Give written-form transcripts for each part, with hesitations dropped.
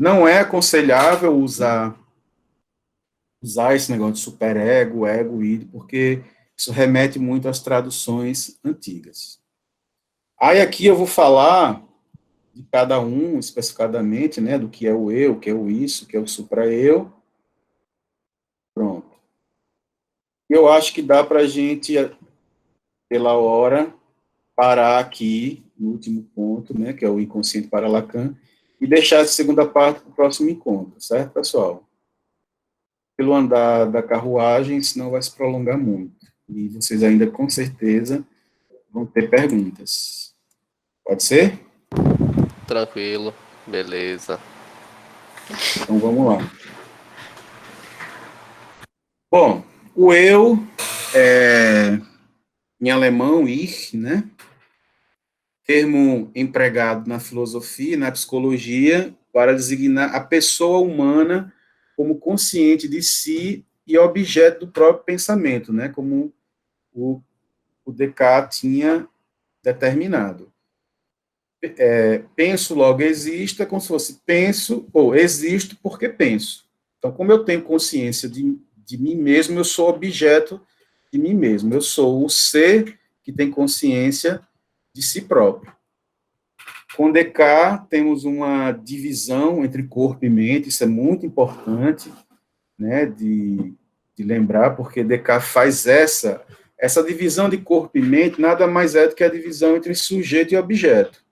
Não é aconselhável usar esse negócio de superego, ego, id, porque isso remete muito às traduções antigas. Aí aqui eu vou falar de cada um especificadamente, né, do que é o eu, o que é o isso, o que é o supra-eu. Pronto. Eu acho que dá para a gente, pela hora, parar aqui no último ponto, né, que é o inconsciente para Lacan, e deixar a segunda parte para o próximo encontro, certo, pessoal? Pelo andar da carruagem, senão vai se prolongar muito. E vocês ainda, com certeza, vão ter perguntas. Pode ser? Tranquilo, beleza. Então, vamos lá. Bom, o eu, em alemão, ich, né? Termo empregado na filosofia, na psicologia, para designar a pessoa humana como consciente de si e objeto do próprio pensamento, né? Como o Descartes tinha determinado. Penso, logo existo, é como se fosse penso, ou existo porque penso. Então, como eu tenho consciência de mim mesmo, eu sou objeto de mim mesmo. Eu sou o ser que tem consciência de si próprio. Com Descartes, temos uma divisão entre corpo e mente, isso é muito importante, né, de lembrar, porque Descartes faz essa divisão de corpo e mente, nada mais é do que a divisão entre sujeito e objeto.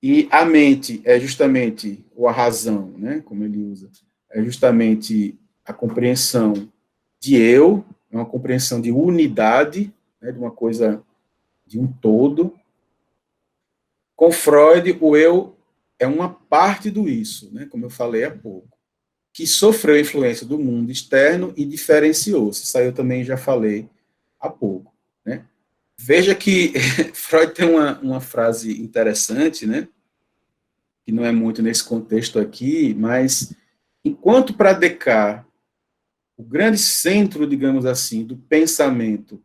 E a mente é justamente, ou a razão, né, como ele usa, é justamente a compreensão de eu, é uma compreensão de unidade, né, de uma coisa, de um todo. Com Freud, o eu é uma parte do isso, né, como eu falei há pouco, que sofreu a influência do mundo externo e diferenciou-se. Isso aí eu também já falei há pouco, né. Veja que Freud tem uma frase interessante, né, que não é muito nesse contexto aqui, mas enquanto para Descartes o grande centro, digamos assim, do pensamento,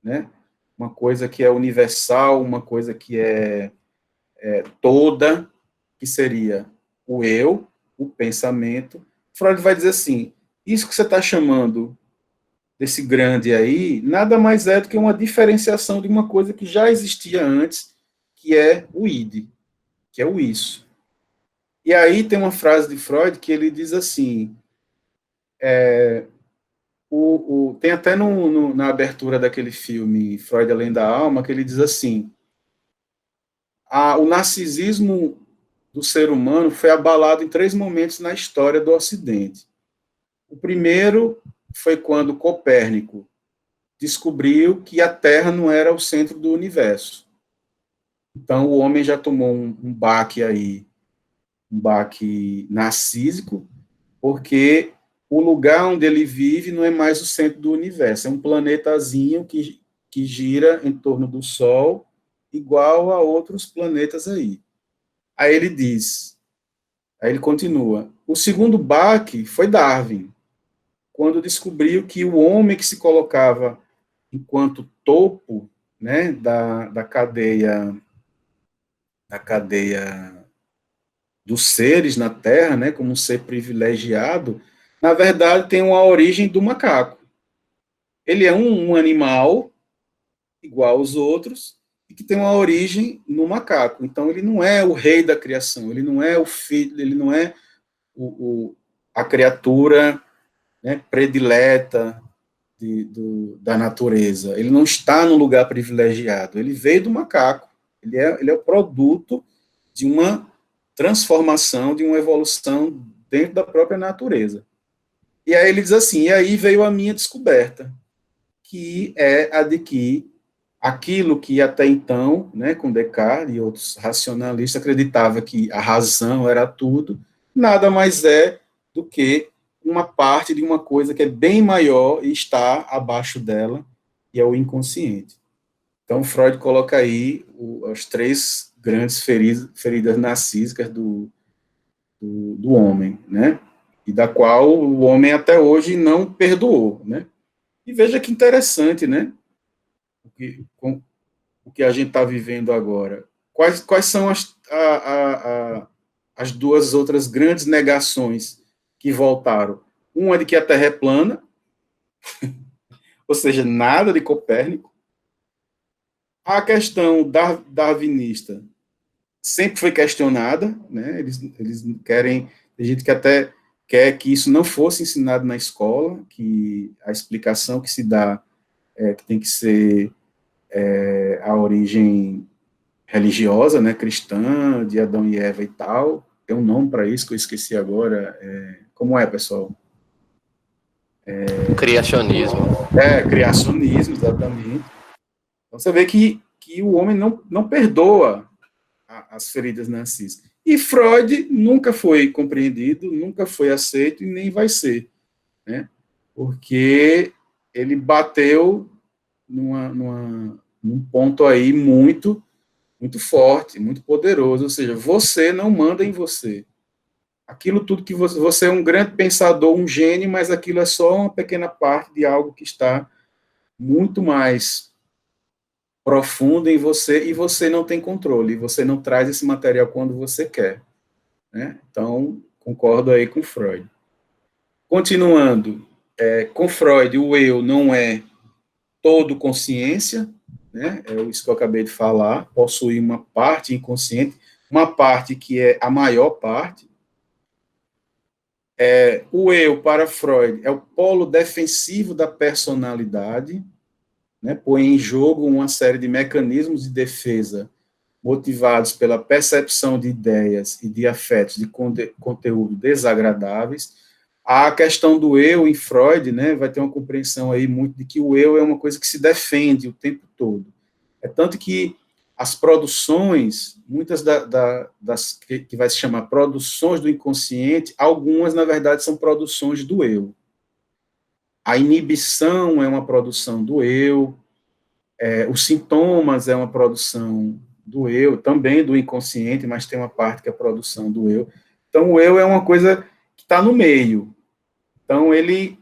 né, uma coisa que é universal, uma coisa que é toda, que seria o eu, o pensamento, Freud vai dizer assim, isso que você está chamando desse grande aí, nada mais é do que uma diferenciação de uma coisa que já existia antes, que é o id, que é o isso. E aí tem uma frase de Freud que ele diz assim, tem até na abertura daquele filme Freud Além da Alma, que ele diz assim, o narcisismo do ser humano foi abalado em 3 momentos na história do Ocidente. O primeiro foi quando Copérnico descobriu que a Terra não era o centro do universo. Então o homem já tomou um baque aí, um baque narcísico, porque o lugar onde ele vive não é mais o centro do universo, é um planetazinho que gira em torno do Sol, igual a outros planetas aí. Aí ele diz, aí ele continua, o segundo baque foi Darwin, quando descobriu que o homem que se colocava enquanto topo, né, da cadeia dos seres na Terra, né, como um ser privilegiado, na verdade tem uma origem do macaco. Ele é um animal igual aos outros e que tem uma origem no macaco. Então ele não é o rei da criação, ele não é o filho, ele não é a criatura, né, predileta da natureza. Ele não está no lugar privilegiado. Ele veio do macaco. Ele é o produto de uma transformação, de uma evolução dentro da própria natureza. E aí ele diz assim, e aí veio a minha descoberta, que é a de que aquilo que até então, né, com Descartes e outros racionalistas, acreditava que a razão era tudo, nada mais é do que uma parte de uma coisa que é bem maior e está abaixo dela, e é o inconsciente. Então, Freud coloca aí as 3 grandes feridas narcísicas do homem, né? E da qual o homem até hoje não perdoou, né? E veja que interessante, né? O que a gente está vivendo agora. Quais são as duas outras grandes negações que voltaram. Uma de que a Terra é plana, ou seja, nada de Copérnico. A questão darwinista sempre foi questionada, né? Eles querem, tem gente que até quer que isso não fosse ensinado na escola, que a explicação que se dá é que tem que ser a origem religiosa, né, cristã, de Adão e Eva e tal. Tem um nome para isso que eu esqueci agora. Como é, pessoal? Criacionismo. Criacionismo, exatamente. Então você vê que o homem não perdoa as feridas narcisistas. E Freud nunca foi compreendido, nunca foi aceito e nem vai ser, né? Porque ele bateu num ponto aí muito forte, muito poderoso, ou seja, você não manda em você. Aquilo tudo que você é um grande pensador, um gênio, mas aquilo é só uma pequena parte de algo que está muito mais profundo em você e você não tem controle, você não traz esse material quando você quer, né? Então, concordo aí com Freud. Continuando, com Freud, o eu não é todo consciência, né? É isso que eu acabei de falar, possui uma parte inconsciente, uma parte que é a maior parte. O eu, para Freud, é o polo defensivo da personalidade, né? Põe em jogo uma série de mecanismos de defesa motivados pela percepção de ideias e de afetos de conteúdo desagradáveis. A questão do eu em Freud, né, vai ter uma compreensão aí muito de que o eu é uma coisa que se defende o tempo todo. É tanto que as produções, muitas das que vai se chamar produções do inconsciente, algumas, na verdade, são produções do eu. A inibição é uma produção do eu, os sintomas é uma produção do eu, também do inconsciente, mas tem uma parte que é a produção do eu. Então, o eu é uma coisa que está no meio. Então, ele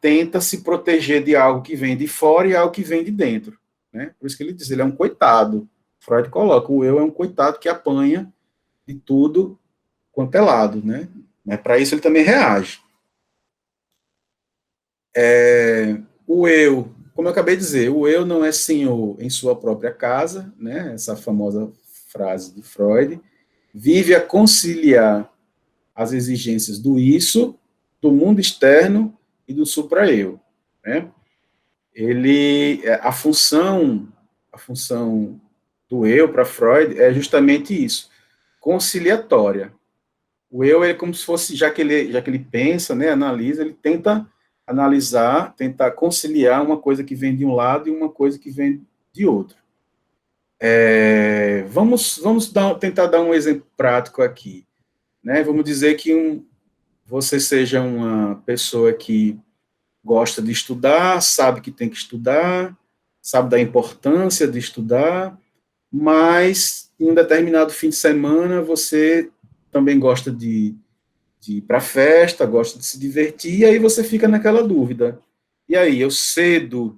tenta se proteger de algo que vem de fora e algo que vem de dentro, né? Por isso que ele diz, ele é um coitado. Freud coloca, o eu é um coitado que apanha de tudo quanto é lado, né? Mas para isso ele também reage. O eu, como eu acabei de dizer, o eu não é senhor em sua própria casa, né? Essa famosa frase de Freud, vive a conciliar as exigências do isso, do mundo externo e do supra-eu, né? A função do eu para Freud é justamente isso, conciliatória. O eu é como se fosse, já que ele pensa, né, analisa, ele tenta analisar, tentar conciliar uma coisa que vem de um lado e uma coisa que vem de outro. Vamos tentar dar um exemplo prático aqui, né? Vamos dizer que você seja uma pessoa que gosta de estudar, sabe que tem que estudar, sabe da importância de estudar, mas em um determinado fim de semana você também gosta de ir para a festa, gosta de se divertir, e aí você fica naquela dúvida. E aí, eu cedo,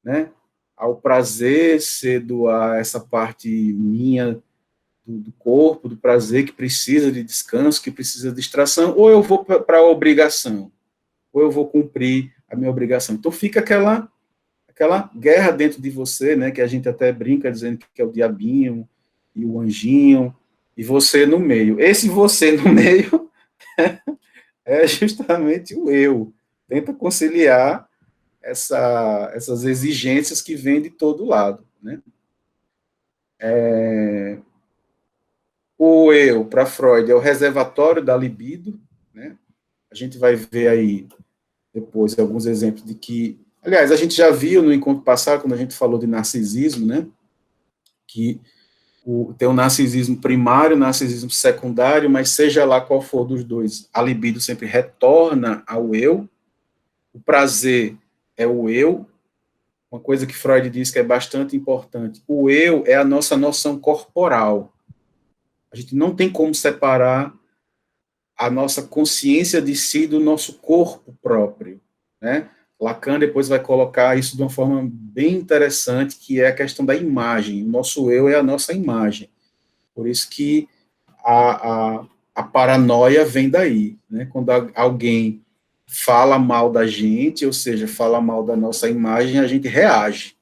né, ao prazer, cedo a essa parte minha do corpo, do prazer, que precisa de descanso, que precisa de distração, ou eu vou para a obrigação, ou eu vou cumprir a minha obrigação. Então fica aquela guerra dentro de você, né, que a gente até brinca dizendo que é o diabinho e o anjinho, e você no meio. Esse você no meio é justamente o eu. Tenta conciliar essas exigências que vêm de todo lado, né? O eu, para Freud, é o reservatório da libido, né? A gente vai ver aí depois alguns exemplos de que, aliás, a gente já viu no encontro passado, quando a gente falou de narcisismo, né? Que tem o narcisismo primário, o narcisismo secundário, mas seja lá qual for dos dois, a libido sempre retorna ao eu, o prazer é o eu, uma coisa que Freud diz que é bastante importante, o eu é a nossa noção corporal, a gente não tem como separar a nossa consciência de si do nosso corpo próprio, né? Lacan depois vai colocar isso de uma forma bem interessante, que é a questão da imagem, o nosso eu é a nossa imagem, por isso que a paranoia vem daí, né? Quando alguém fala mal da gente, ou seja, fala mal da nossa imagem, a gente reage.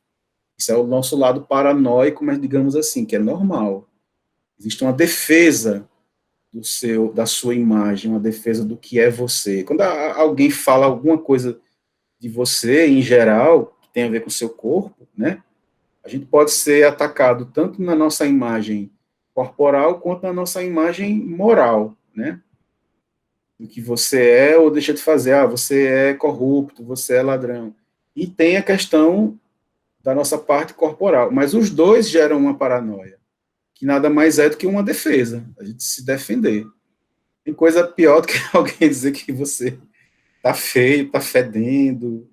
Isso é o nosso lado paranoico, mas digamos assim, que é normal. Existe uma defesa da sua imagem, uma defesa do que é você. Quando alguém fala alguma coisa de você, em geral, que tem a ver com o seu corpo, né? A gente pode ser atacado tanto na nossa imagem corporal quanto na nossa imagem moral, né? Do que você é ou deixa de fazer. Ah, você é corrupto, você é ladrão. E tem a questão da nossa parte corporal. Mas os dois geram uma paranoia, que nada mais é do que uma defesa, a gente se defender. Tem coisa pior do que alguém dizer que você tá feio, tá fedendo.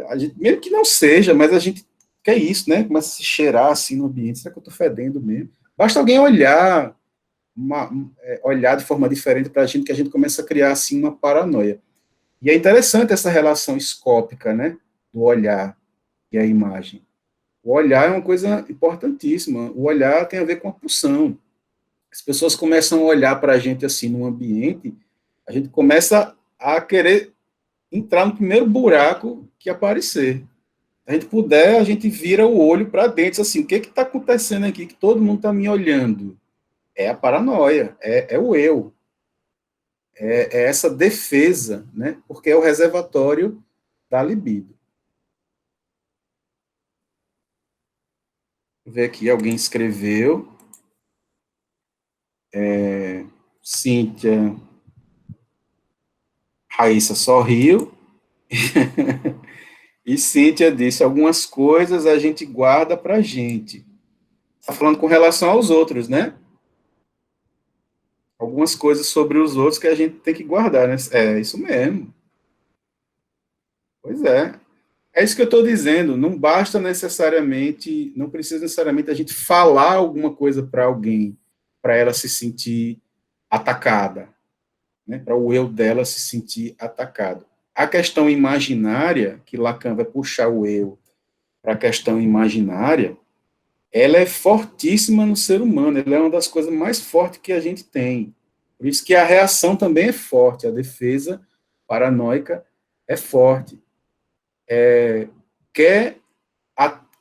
A gente, mesmo que não seja, mas a gente quer isso, né? Começa a se cheirar assim no ambiente. Será que eu tô fedendo mesmo? Basta alguém olhar, olhar de forma diferente para a gente, que a gente começa a criar assim uma paranoia. E é interessante essa relação escópica, né? Do olhar e a imagem. O olhar é uma coisa importantíssima. O olhar tem a ver com a pulsão. As pessoas começam a olhar para a gente assim no ambiente, a gente começa a querer entrar no primeiro buraco que aparecer. Se a gente puder, a gente vira o olho para dentro, assim, o que está acontecendo aqui, que todo mundo está me olhando? É a paranoia, é o eu, é essa defesa, né? Porque é o reservatório da libido. Vou ver aqui, alguém escreveu, Cíntia, Raíssa sorriu, e Cíntia disse, algumas coisas a gente guarda para a gente. Está falando com relação aos outros, né? Algumas coisas sobre os outros que a gente tem que guardar, né? É isso mesmo. Pois é. É isso que eu estou dizendo. Não basta necessariamente, não precisa necessariamente a gente falar alguma coisa para alguém, para ela se sentir atacada, né? Para o eu dela se sentir atacado. A questão imaginária, que Lacan vai puxar o eu para a questão imaginária, ela é fortíssima no ser humano, ela é uma das coisas mais fortes que a gente tem. Por isso que a reação também é forte, a defesa paranoica é forte. Quer,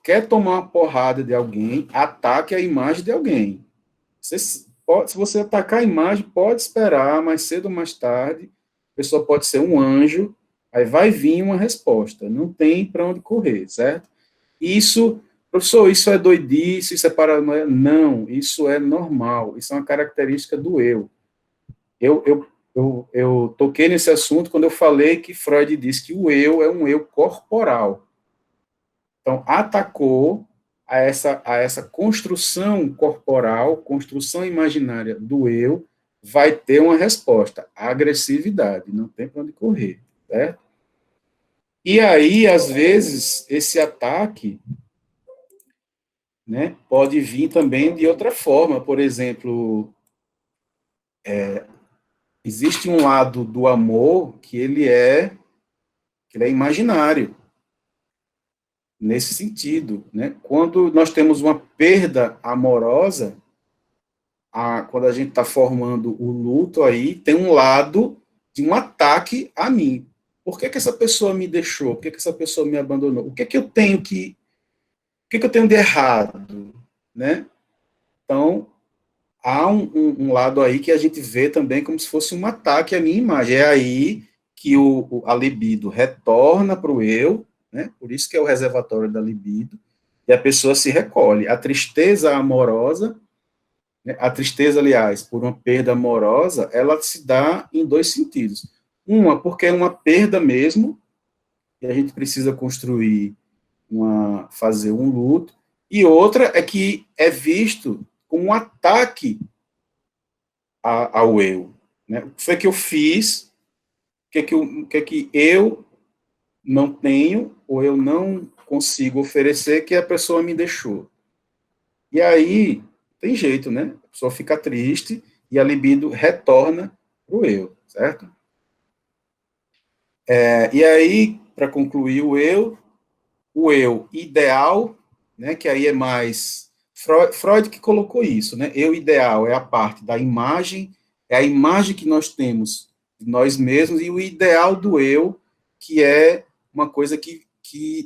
quer tomar uma porrada de alguém, ataque a imagem de alguém. Se você atacar a imagem, pode esperar, mais cedo ou mais tarde, a pessoa pode ser um anjo, aí vai vir uma resposta, não tem para onde correr, certo? Isso, professor, isso é doidice, isso é paranoia? Não, isso é normal, isso é uma característica do eu. Eu toquei nesse assunto quando eu falei que Freud disse que o eu é um eu corporal. Então, atacou a essa construção corporal, construção imaginária do eu, vai ter uma resposta, a agressividade, não tem para onde correr, certo? E aí, às vezes, esse ataque, né, pode vir também de outra forma, por exemplo, existe um lado do amor que ele é imaginário, nesse sentido, né? Quando nós temos uma perda amorosa, quando a gente está formando o luto aí, tem um lado de um ataque a mim. Por que essa pessoa me deixou? Por que essa pessoa me abandonou? O que eu tenho o que eu tenho de errado, né? Então, há um lado aí que a gente vê também como se fosse um ataque à minha imagem. É aí que a libido retorna para o eu, né? Por isso que é o reservatório da libido, e a pessoa se recolhe. A tristeza amorosa, né? A tristeza, aliás, por uma perda amorosa, ela se dá em dois sentidos. Uma, porque é uma perda mesmo, e a gente precisa construir, fazer um luto, e outra é que é visto como um ataque ao eu. Né? O que foi que eu fiz? O que é que eu não tenho ou eu não consigo oferecer que a pessoa me deixou? E aí, tem jeito, né? A pessoa fica triste e a libido retorna para o eu, certo? E aí, para concluir o eu ideal, né, que aí é mais Freud que colocou isso, né? Eu ideal é a parte da imagem, é a imagem que nós temos de nós mesmos, e o ideal do eu, que é uma coisa que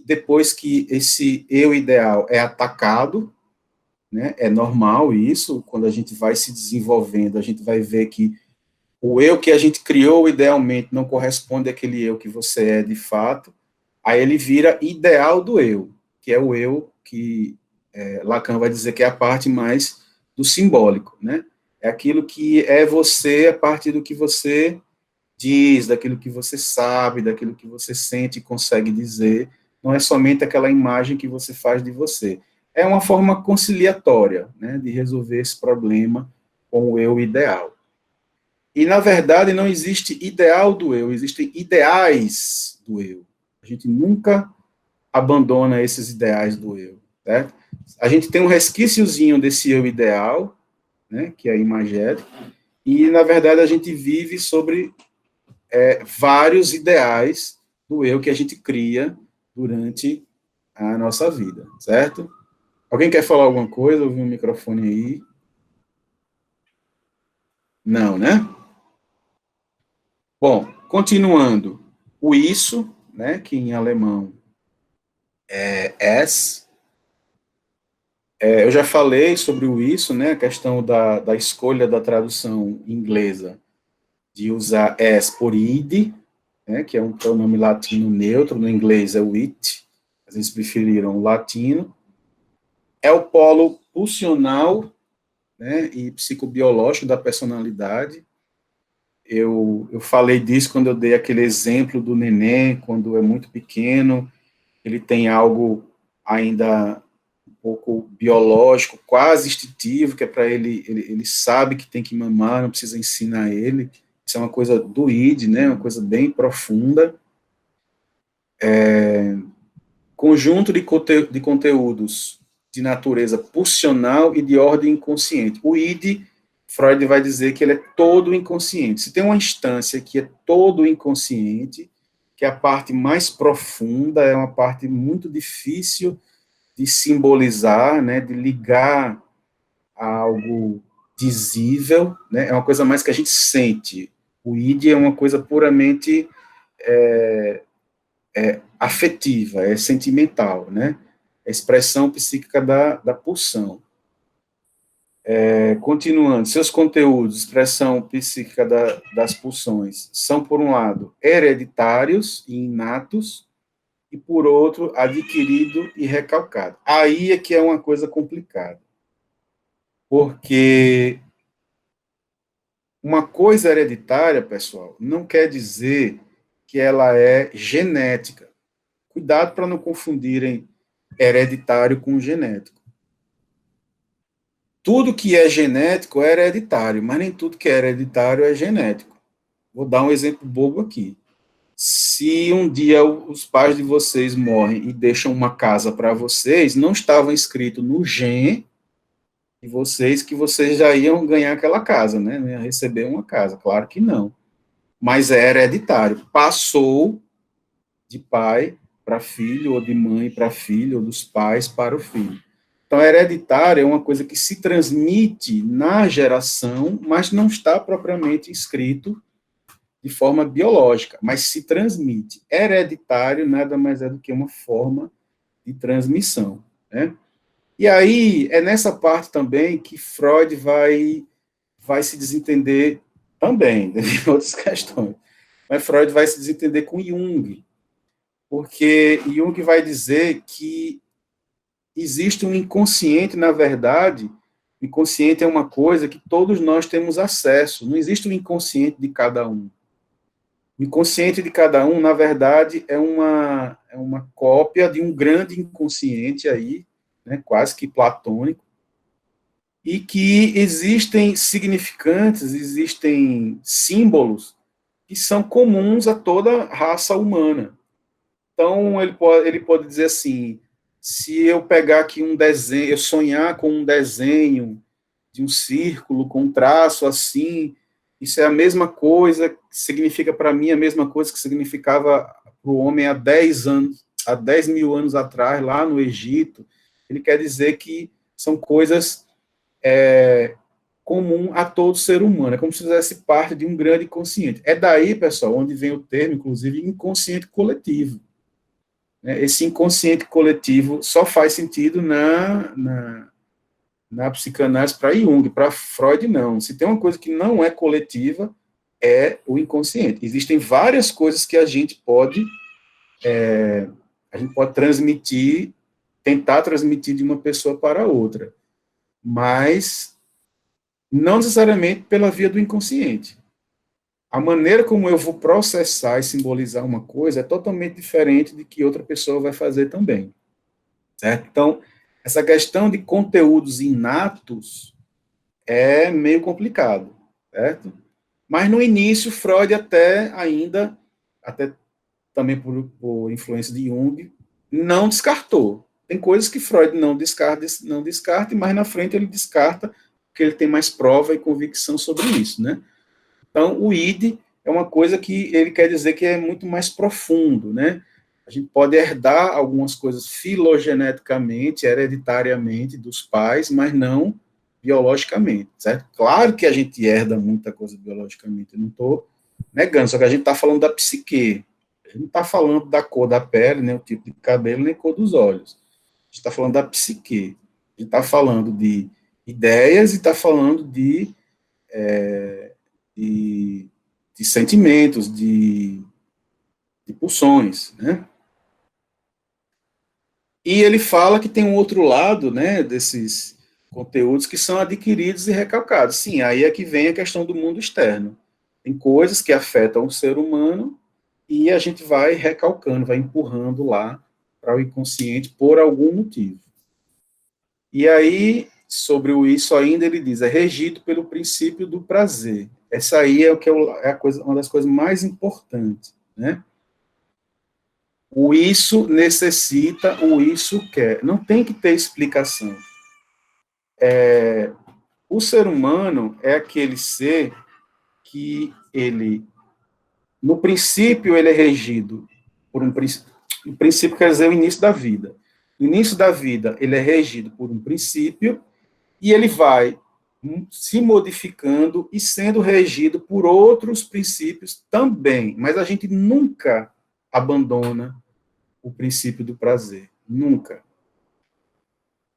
depois que esse eu ideal é atacado, né? É normal isso, quando a gente vai se desenvolvendo, a gente vai ver que o eu que a gente criou idealmente não corresponde àquele eu que você é de fato, aí ele vira ideal do eu, que é o eu que Lacan vai dizer que é a parte mais do simbólico, né? É aquilo que é você a partir do que você diz, daquilo que você sabe, daquilo que você sente e consegue dizer, não é somente aquela imagem que você faz de você. É uma forma conciliatória, né, de resolver esse problema com o eu ideal. E, na verdade, não existe ideal do eu, existem ideais do eu. A gente nunca abandona esses ideais do eu, certo? A gente tem um resquíciozinho desse eu ideal, né, que é imagético, e, na verdade, a gente vive sobre vários ideais do eu que a gente cria durante a nossa vida, certo? Alguém quer falar alguma coisa? Ouvi um microfone aí. Não, né? Bom, continuando. O isso, né, que em alemão é es. Eu já falei sobre o isso, né, a questão da escolha da tradução inglesa de usar es por id, né, que é um pronome latino neutro, no inglês é o it, às vezes preferiram o latino. É o polo pulsional, né, e psicobiológico da personalidade. Eu falei disso quando eu dei aquele exemplo do neném, quando é muito pequeno, ele tem algo ainda um pouco biológico, quase instintivo, que é para ele sabe que tem que mamar, não precisa ensinar ele. Isso é uma coisa do id, né, uma coisa bem profunda. Conjunto de conteúdos de natureza pulsional e de ordem inconsciente. O id, Freud vai dizer que ele é todo inconsciente. Se tem uma instância que é todo inconsciente, que é a parte mais profunda, é uma parte muito difícil de simbolizar, né, de ligar a algo dizível, né, é uma coisa mais que a gente sente. O id é uma coisa puramente afetiva, é sentimental, né, é a expressão psíquica da pulsão. Continuando, seus conteúdos, expressão psíquica das pulsões, são, por um lado, hereditários e inatos, e, por outro, adquirido e recalcado. Aí é que é uma coisa complicada, porque uma coisa hereditária, pessoal, não quer dizer que ela é genética. Cuidado para não confundirem hereditário com genético. Tudo que é genético é hereditário, mas nem tudo que é hereditário é genético. Vou dar um exemplo bobo aqui. Se um dia os pais de vocês morrem e deixam uma casa para vocês, não estava inscrito no gen de vocês que vocês já iam ganhar aquela casa, né? Ia receber uma casa, claro que não. Mas é hereditário. Passou de pai para filho, ou de mãe para filho, ou dos pais para o filho. Então, hereditário é uma coisa que se transmite na geração, mas não está propriamente inscrito de forma biológica, mas se transmite. Hereditário nada mais é do que uma forma de transmissão, né? E aí, é nessa parte também que Freud vai se desentender também, em outras questões. Mas Freud vai se desentender com Jung, porque Jung vai dizer que existe um inconsciente, na verdade, o inconsciente é uma coisa que todos nós temos acesso, não existe um inconsciente de cada um. O inconsciente de cada um, na verdade, é uma cópia de um grande inconsciente aí, né, quase que platônico, e que existem significantes, existem símbolos que são comuns a toda raça humana. Então, ele pode dizer assim, se eu pegar aqui um desenho, eu sonhar com um desenho de um círculo com um traço assim, isso é a mesma coisa, significa para mim a mesma coisa que significava para o homem há 10 mil anos atrás, lá no Egito. Ele quer dizer que são coisas comum a todo ser humano, é como se fizesse parte de um grande inconsciente. É daí, pessoal, onde vem o termo, inclusive, inconsciente coletivo. Esse inconsciente coletivo só faz sentido na psicanálise para Jung, para Freud não. Se tem uma coisa que não é coletiva, é o inconsciente. Existem várias coisas que a gente pode transmitir, tentar transmitir de uma pessoa para outra, mas não necessariamente pela via do inconsciente. A maneira como eu vou processar e simbolizar uma coisa é totalmente diferente de que outra pessoa vai fazer também. Certo? Então, essa questão de conteúdos inatos é meio complicado, certo? Mas no início, Freud até também por influência de Jung, não descartou. Tem coisas que Freud não descarta, mas na frente ele descarta, porque ele tem mais prova e convicção sobre isso, né? Então, o id é uma coisa que ele quer dizer que é muito mais profundo, né? A gente pode herdar algumas coisas filogeneticamente, hereditariamente dos pais, mas não biologicamente, certo? Claro que a gente herda muita coisa biologicamente, eu não estou negando, só que a gente está falando da psique, a gente não está falando da cor da pele, nem o tipo de cabelo, nem cor dos olhos. A gente está falando da psique, a gente está falando de ideias e está falando de sentimentos, de pulsões, né? E ele fala que tem um outro lado, né, desses conteúdos que são adquiridos e recalcados. Sim, aí é que vem a questão do mundo externo. Tem coisas que afetam o ser humano e a gente vai recalcando, vai empurrando lá para o inconsciente por algum motivo. E aí, sobre isso ainda, ele diz, é regido pelo princípio do prazer. Essa aí é uma das coisas mais importantes, né? O isso necessita, o isso quer. Não tem que ter explicação. O ser humano é aquele ser que ele, no princípio, ele é regido por um princípio. O princípio quer dizer o início da vida. No início da vida, ele é regido por um princípio e ele vai se modificando e sendo regido por outros princípios também. Mas a gente nunca abandona o princípio do prazer. Nunca.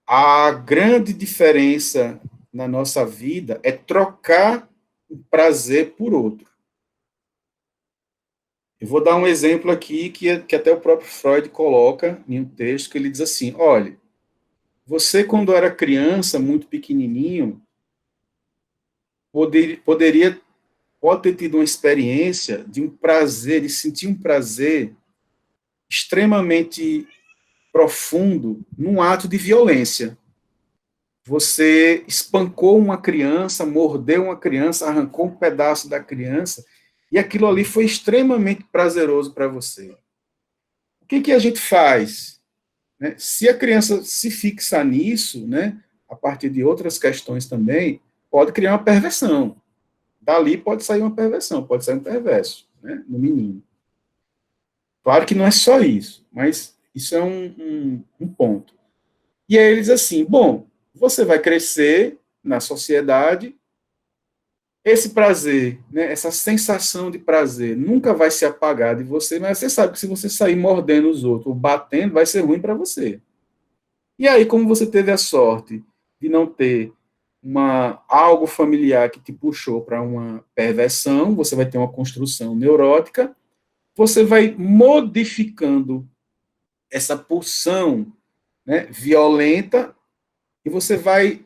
A grande diferença na nossa vida é trocar o prazer por outro. Eu vou dar um exemplo aqui que até o próprio Freud coloca em um texto, que ele diz assim, olha, você quando era criança, muito pequenininho, pode ter tido uma experiência de um prazer, de sentir um prazer extremamente profundo num ato de violência. Você espancou uma criança, mordeu uma criança, arrancou um pedaço da criança, e aquilo ali foi extremamente prazeroso para você. O que a gente faz? Né? Se a criança se fixar nisso, né, a partir de outras questões também, pode criar uma perversão. Dali pode sair uma perversão, pode sair um perverso, né, no menino. Claro que não é só isso, mas isso é um ponto. E aí ele diz assim, bom, você vai crescer na sociedade, esse prazer, né, essa sensação de prazer nunca vai se apagar de você, mas você sabe que se você sair mordendo os outros, ou batendo, vai ser ruim para você. E aí, como você teve a sorte de não ter algo familiar que te puxou para uma perversão, você vai ter uma construção neurótica, você vai modificando essa pulsão, né, violenta, e você vai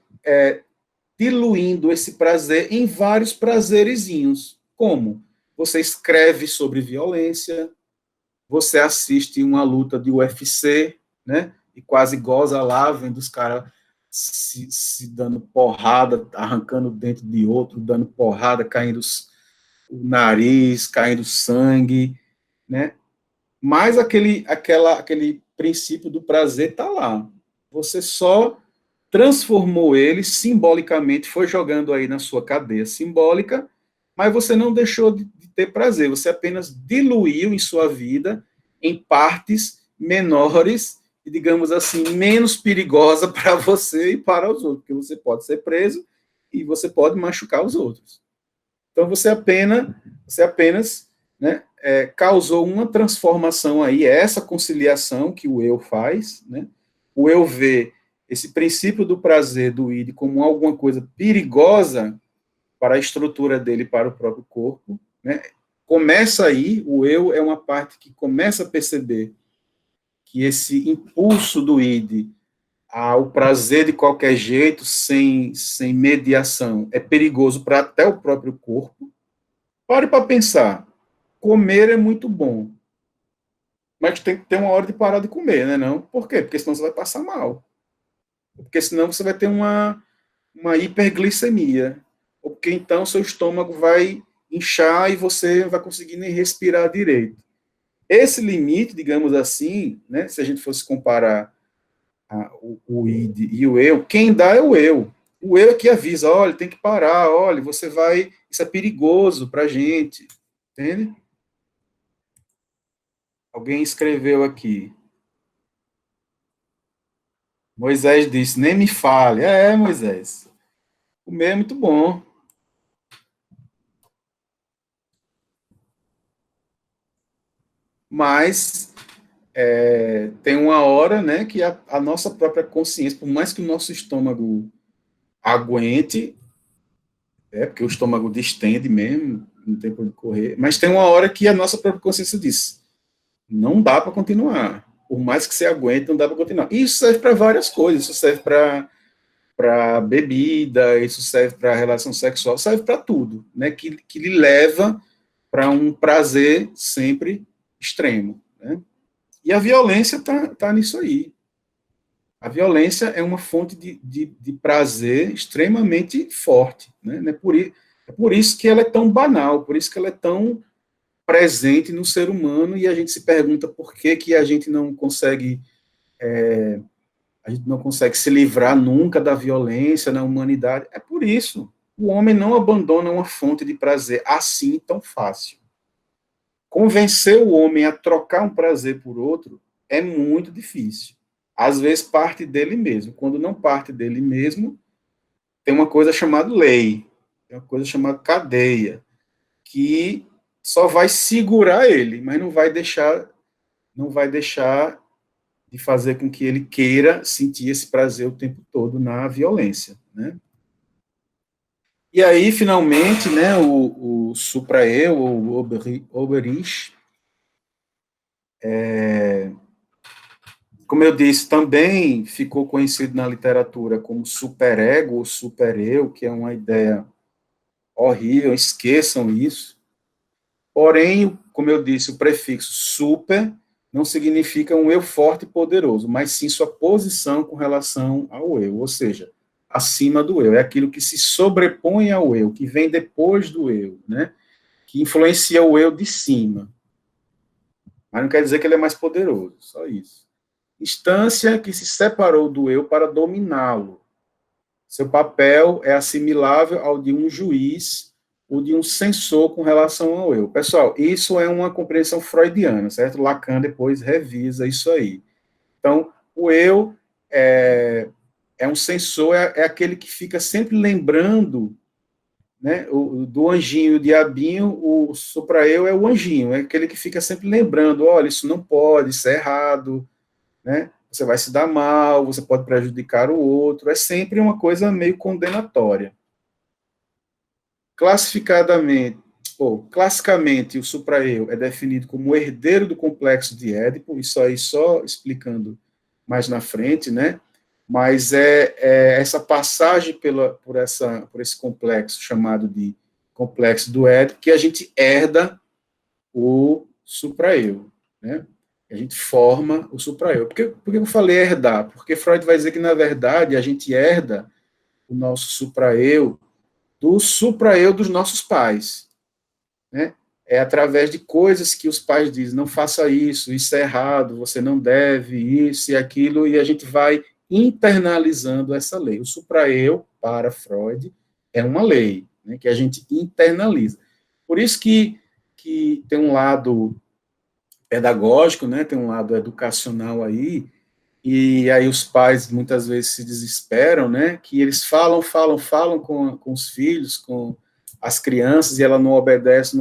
diluindo esse prazer em vários prazerezinhos. Como? Você escreve sobre violência, você assiste uma luta de UFC, né, e quase goza lá, vendo os caras se dando porrada, arrancando o dente de outro, dando porrada, caindo o nariz, caindo sangue, né? Mas aquele princípio do prazer está lá. Você só transformou ele simbolicamente, foi jogando aí na sua cadeia simbólica, mas você não deixou de ter prazer, você apenas diluiu em sua vida em partes menores e, digamos assim, menos perigosa para você e para os outros, porque você pode ser preso e você pode machucar os outros. Então, você apenas né, causou uma transformação aí, essa conciliação que o eu faz, né? O eu vê esse princípio do prazer do id como alguma coisa perigosa para a estrutura dele, para o próprio corpo, né? Começa aí, o eu é uma parte que começa a perceber que esse impulso do id ao prazer de qualquer jeito, sem mediação, é perigoso para até o próprio corpo. Pare para pensar. Comer é muito bom, mas tem que ter uma hora de parar de comer, né? Não? Por quê? Porque senão você vai passar mal. Porque senão você vai ter uma hiperglicemia. Ou porque então seu estômago vai inchar e você não vai conseguir nem respirar direito. Esse limite, digamos assim, né, se a gente fosse comparar o id e o eu, quem dá é o eu. O eu é que avisa, olha, tem que parar, olha, você vai, isso é perigoso para a gente, entende? Alguém escreveu aqui. Moisés disse, nem me fale. Moisés, comer é muito bom. Mas tem uma hora, né, que a nossa própria consciência, por mais que o nosso estômago aguente, porque o estômago distende mesmo, não tem por onde correr, mas tem uma hora que a nossa própria consciência diz, não dá para continuar. Por mais que você aguente, não dá para continuar. Isso serve para várias coisas. Isso serve para bebida, isso serve para relação sexual, serve para tudo, né? Que lhe leva para um prazer sempre extremo, né? E a violência tá nisso aí. A violência é uma fonte de prazer extremamente forte, né? É por isso que ela é tão banal, por isso que ela é tão presente no ser humano e a gente se pergunta por que que a gente não consegue se livrar nunca da violência na humanidade. É por isso. O homem não abandona uma fonte de prazer assim tão fácil. Convencer o homem a trocar um prazer por outro é muito difícil. Às vezes parte dele mesmo. Quando não parte dele mesmo, tem uma coisa chamada lei, tem uma coisa chamada cadeia, que só vai segurar ele, mas não vai deixar de fazer com que ele queira sentir esse prazer o tempo todo na violência, né? E aí, finalmente, né, o supra-eu, ou o Oberich, como eu disse, também ficou conhecido na literatura como superego ou supereu, que é uma ideia horrível, esqueçam isso. Porém, como eu disse, o prefixo super não significa um eu forte e poderoso, mas sim sua posição com relação ao eu, ou seja, acima do eu. É aquilo que se sobrepõe ao eu, que vem depois do eu, né? Que influencia o eu de cima. Mas não quer dizer que ele é mais poderoso, só isso. Instância que se separou do eu para dominá-lo. Seu papel é assimilável ao de um juiz ou de um censor com relação ao eu. Pessoal, isso é uma compreensão freudiana, certo? Lacan depois revisa isso aí. Então, o eu é um censor, é aquele que fica sempre lembrando, né, do anjinho, o diabinho, o supra-eu é o anjinho, é aquele que fica sempre lembrando, olha, isso não pode, isso é errado, né? Você vai se dar mal, você pode prejudicar o outro, é sempre uma coisa meio condenatória. Classicamente, o supra-eu é definido como o herdeiro do complexo de Édipo, isso aí só explicando mais na frente, né? Mas é essa passagem por esse complexo chamado de complexo do Édipo que a gente herda o supra-eu, né? A gente forma o supra-eu. Por que eu falei herdar? Porque Freud vai dizer que, na verdade, a gente herda o nosso supra-eu do supra-eu dos nossos pais, né? É através de coisas que os pais dizem, não faça isso é errado, você não deve isso e aquilo, e a gente vai internalizando essa lei. O supra-eu, para Freud, é uma lei, né, que a gente internaliza. Por isso que tem um lado pedagógico, né, tem um lado educacional aí, e aí os pais muitas vezes se desesperam, né, que eles falam com os filhos, com as crianças, e ela não obedece,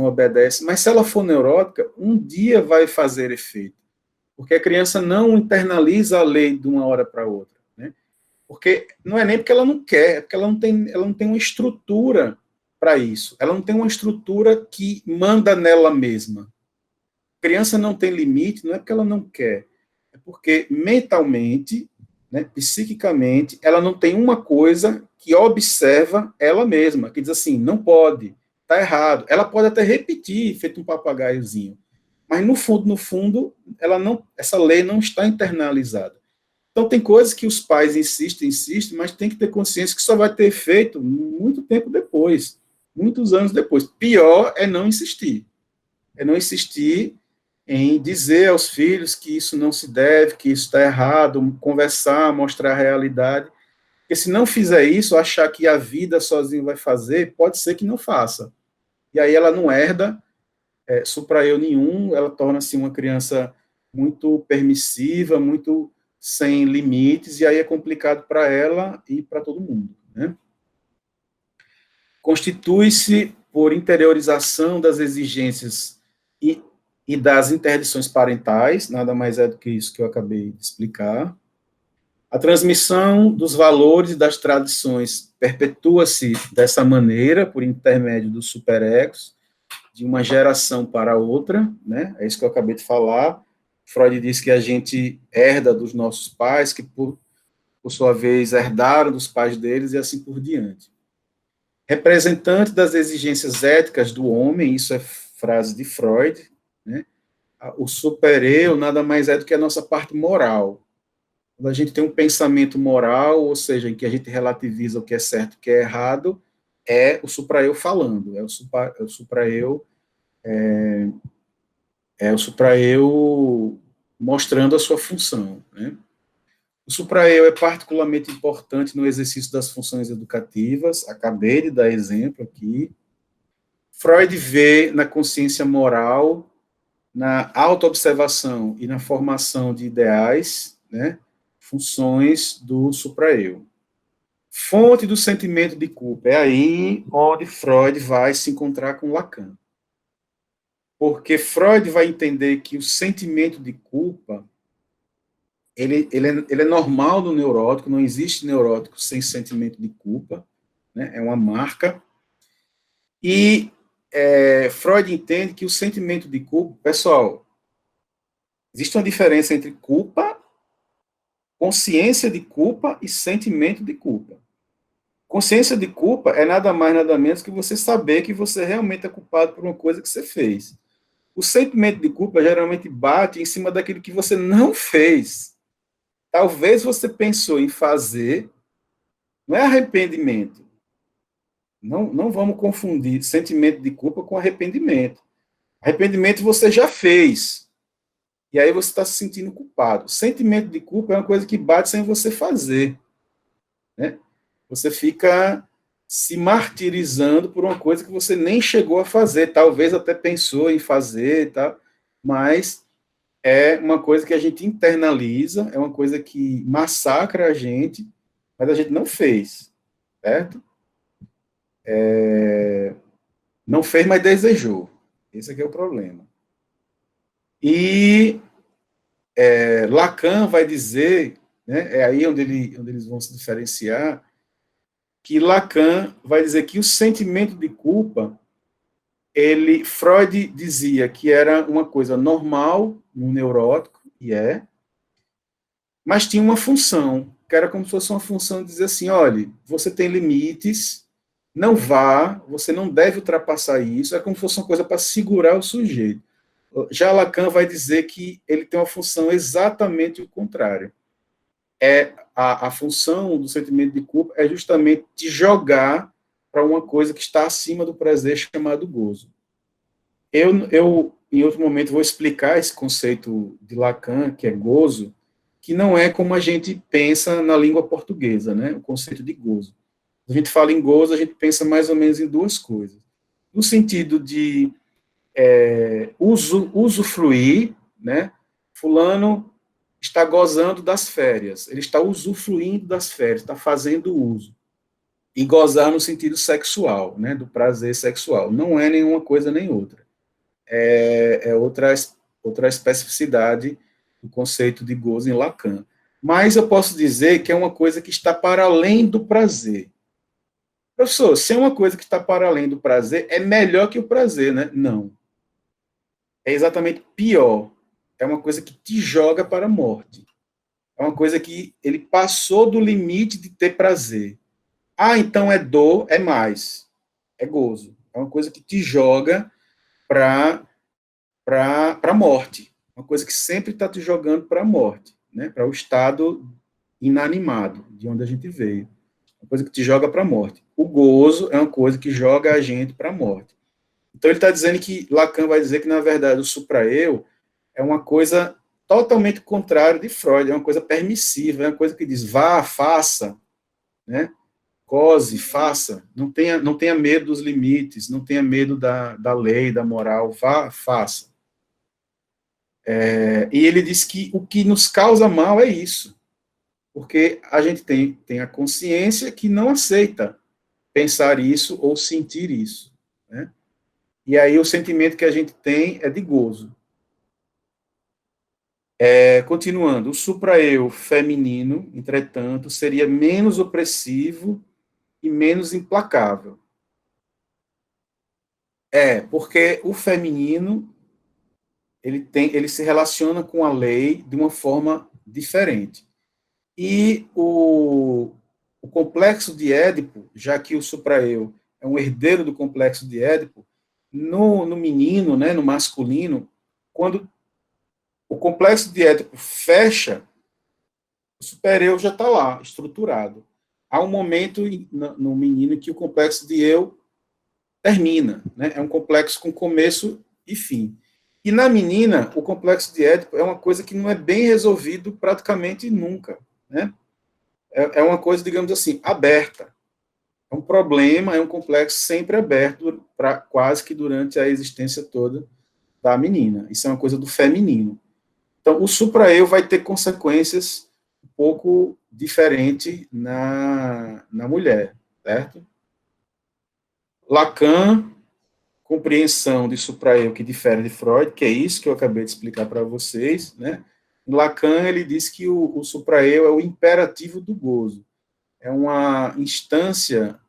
mas se ela for neurótica, um dia vai fazer efeito, porque a criança não internaliza a lei de uma hora para outra, né, porque não é nem porque ela não quer, é porque ela não tem uma estrutura para isso, ela não tem uma estrutura que manda nela mesma. A criança não tem limite, não é porque ela não quer, é porque mentalmente, né, psiquicamente, ela não tem uma coisa que observa ela mesma, que diz assim, não pode, está errado. Ela pode até repetir, feito um papagaiozinho, mas no fundo, ela não, essa lei não está internalizada. Então tem coisas que os pais insistem, mas tem que ter consciência que só vai ter efeito muito tempo depois, muitos anos depois. Pior é não insistir. É não insistir em dizer aos filhos que isso não se deve, que isso está errado, conversar, mostrar a realidade. Porque se não fizer isso, achar que a vida sozinho vai fazer, pode ser que não faça. E aí ela não herda supra-eu nenhum, ela torna-se uma criança muito permissiva, muito sem limites, e aí é complicado para ela e para todo mundo, né? Constitui-se por interiorização das exigências e das interdições parentais, nada mais é do que isso que eu acabei de explicar. A transmissão dos valores e das tradições perpetua-se dessa maneira, por intermédio dos superegos, de uma geração para outra, né? É isso que eu acabei de falar. Freud diz que a gente herda dos nossos pais, que por sua vez herdaram dos pais deles e assim por diante. Representante das exigências éticas do homem, isso é frase de Freud, né? O super-eu nada mais é do que a nossa parte moral. Quando a gente tem um pensamento moral, ou seja, em que a gente relativiza o que é certo e o que é errado, é o supra-eu falando, é o supra-eu mostrando a sua função, né? O supra-eu é particularmente importante no exercício das funções educativas, acabei de dar exemplo aqui. Freud vê na consciência moral, na autoobservação e na formação de ideais, né, funções do supra-eu. Fonte do sentimento de culpa, é aí onde Freud vai se encontrar com Lacan. Porque Freud vai entender que o sentimento de culpa ele é normal no neurótico, não existe neurótico sem sentimento de culpa, né? É uma marca. E Freud entende que o sentimento de culpa, pessoal, existe uma diferença entre culpa, consciência de culpa e sentimento de culpa. Consciência de culpa é nada mais, nada menos que você saber que você realmente é culpado por uma coisa que você fez. O sentimento de culpa geralmente bate em cima daquilo que você não fez. Talvez você pensou em fazer, não é arrependimento. Não vamos confundir sentimento de culpa com arrependimento. Arrependimento você já fez. E aí você está se sentindo culpado. Sentimento de culpa é uma coisa que bate sem você fazer, né? Você fica se martirizando por uma coisa que você nem chegou a fazer. Talvez até pensou em fazer, tá? Mas é uma coisa que a gente internaliza, é uma coisa que massacra a gente, mas a gente não fez, certo? Não fez, mas desejou. Esse aqui é o problema. E Lacan vai dizer, né, é aí onde eles vão se diferenciar, que Lacan vai dizer que o sentimento de culpa, Freud dizia que era uma coisa normal no neurótico, e mas tinha uma função, que era como se fosse uma função de dizer assim, olha, você tem limites, não vá, você não deve ultrapassar isso, é como se fosse uma coisa para segurar o sujeito. Já Lacan vai dizer que ele tem uma função exatamente o contrário. A função do sentimento de culpa é justamente te jogar para uma coisa que está acima do prazer, chamado gozo. Eu, em outro momento, vou explicar esse conceito de Lacan, que é gozo, que não é como a gente pensa na língua portuguesa, né? O conceito de gozo. Quando a gente fala em gozo, a gente pensa mais ou menos em duas coisas. No sentido de usufruir, né? Fulano está gozando das férias, ele está usufruindo das férias, está fazendo uso. E gozar no sentido sexual, né, do prazer sexual. Não é nenhuma coisa nem outra. É outra especificidade do conceito de gozo em Lacan. Mas eu posso dizer que é uma coisa que está para além do prazer. Professor, se é uma coisa que está para além do prazer, é melhor que o prazer, né? Não. É exatamente pior. É uma coisa que te joga para a morte. É uma coisa que ele passou do limite de ter prazer. Ah, então é dor, é mais. É gozo. É uma coisa que te joga para a morte. Uma coisa que sempre está te jogando para a morte, né? Para o estado inanimado, de onde a gente veio. Uma coisa que te joga para a morte. O gozo é uma coisa que joga a gente para a morte. Então ele está dizendo que Lacan vai dizer que, na verdade, o supra-eu é uma coisa totalmente contrária de Freud, é uma coisa permissiva, é uma coisa que diz, vá, faça, né? Goze, faça, não tenha medo dos limites, não tenha medo da lei, da moral, vá, faça. E ele diz que o que nos causa mal é isso, porque a gente tem a consciência que não aceita pensar isso ou sentir isso, né? E aí o sentimento que a gente tem é de gozo. Continuando, o supra-eu feminino, entretanto, seria menos opressivo e menos implacável. Porque o feminino ele se relaciona com a lei de uma forma diferente. E o complexo de Édipo, já que o supra-eu é um herdeiro do complexo de Édipo, no menino, né, no masculino, quando o complexo de Édipo fecha, o super-eu já está lá, estruturado. Há um momento no menino que o complexo de eu termina, né? É um complexo com começo e fim. E na menina, o complexo de Édipo é uma coisa que não é bem resolvido praticamente nunca, né? É uma coisa, digamos assim, aberta. É um problema, é um complexo sempre aberto para quase que durante a existência toda da menina. Isso é uma coisa do feminino. Então, o supra-eu vai ter consequências um pouco diferentes na mulher, certo? Lacan, compreensão de supra-eu que difere de Freud, que é isso que eu acabei de explicar para vocês, né? Lacan, ele diz que o supra-eu é o imperativo do gozo. É uma instância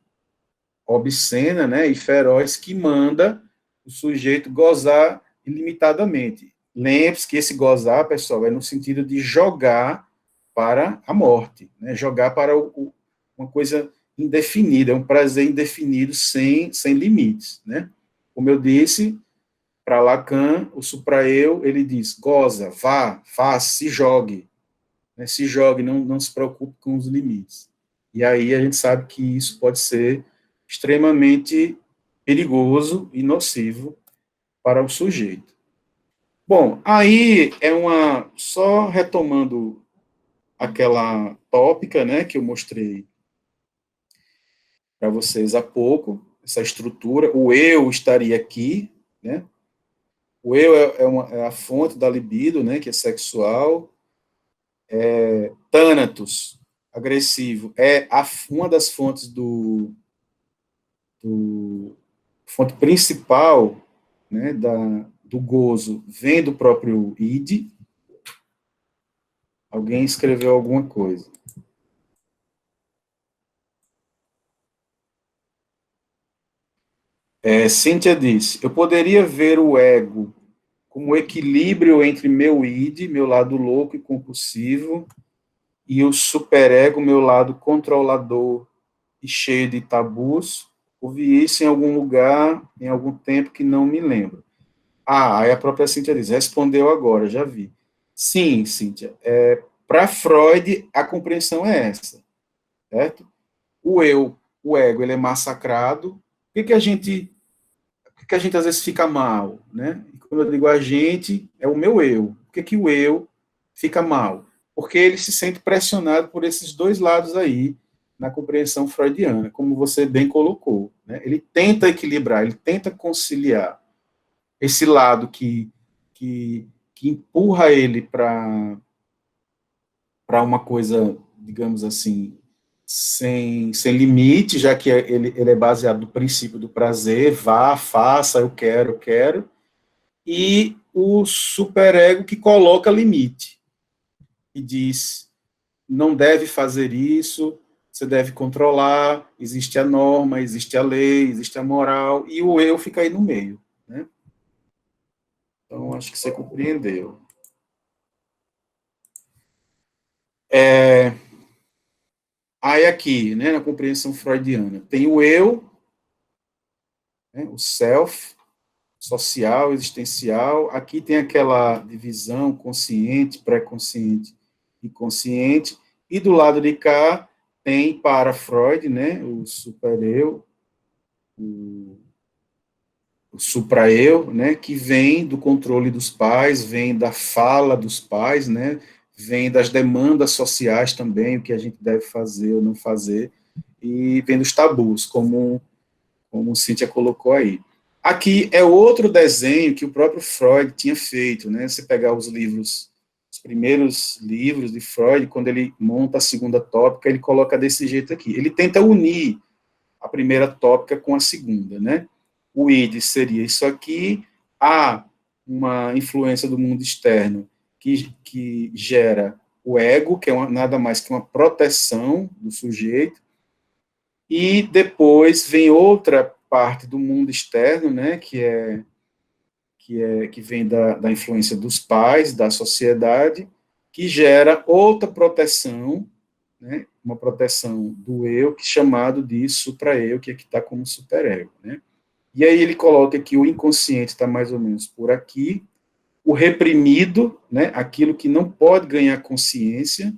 obscena, né, e feroz que manda o sujeito gozar ilimitadamente. Lembre-se que esse gozar, pessoal, é no sentido de jogar para a morte, né, jogar para uma coisa indefinida, é um prazer indefinido sem limites, né? Como eu disse, para Lacan, o supra-eu, ele diz, goza, vá, faça, se jogue, né, se jogue, não se preocupe com os limites. E aí a gente sabe que isso pode ser extremamente perigoso e nocivo para o sujeito. Bom, aí só retomando aquela tópica, né, que eu mostrei para vocês há pouco, essa estrutura, o eu estaria aqui, né, o eu é a fonte da libido, né, que é sexual, Thanatos, agressivo, é uma das fontes fonte principal, né, do gozo, vem do próprio id. Alguém escreveu alguma coisa. Cíntia disse, eu poderia ver o ego como equilíbrio entre meu id, meu lado louco e compulsivo, e o superego, meu lado controlador e cheio de tabus. Ouvi isso em algum lugar, em algum tempo que não me lembro. Aí a própria Cíntia diz, respondeu agora, já vi. Sim, Cíntia, para Freud, a compreensão é essa, certo? O ego, ele é massacrado. Por que a gente às vezes fica mal, né? E quando eu digo a gente, é o meu eu. Por que o eu fica mal? Porque ele se sente pressionado por esses dois lados aí, na compreensão freudiana, como você bem colocou, né? Ele tenta equilibrar, ele tenta conciliar esse lado que empurra ele para para uma coisa, digamos assim, sem limite, já que ele é baseado no princípio do prazer, vá, faça, eu quero, e o superego que coloca limite, e diz, não deve fazer isso, você deve controlar, existe a norma, existe a lei, existe a moral, e o eu fica aí no meio, né? Então, acho que você compreendeu. Aí aqui, né, na compreensão freudiana, tem o eu, né, o self, social, existencial. Aqui tem aquela divisão consciente, pré-consciente e consciente. E do lado de cá tem para Freud, né, o supereu, o supra-eu, né, que vem do controle dos pais, vem da fala dos pais, né, vem das demandas sociais também, o que a gente deve fazer ou não fazer, e vem dos tabus, como Cíntia colocou aí. Aqui é outro desenho que o próprio Freud tinha feito, né? Você pegar os livros, os primeiros livros de Freud, quando ele monta a segunda tópica, ele coloca desse jeito aqui. Ele tenta unir a primeira tópica com a segunda, né? O id seria isso aqui, há uma influência do mundo externo que gera o ego, que é nada mais que uma proteção do sujeito, e depois vem outra parte do mundo externo, né, que vem da influência dos pais, da sociedade, que gera outra proteção, né, uma proteção do eu, que é chamado de supra-eu, que aqui está como superego, né. E aí ele coloca que o inconsciente está mais ou menos por aqui, o reprimido, né, aquilo que não pode ganhar consciência,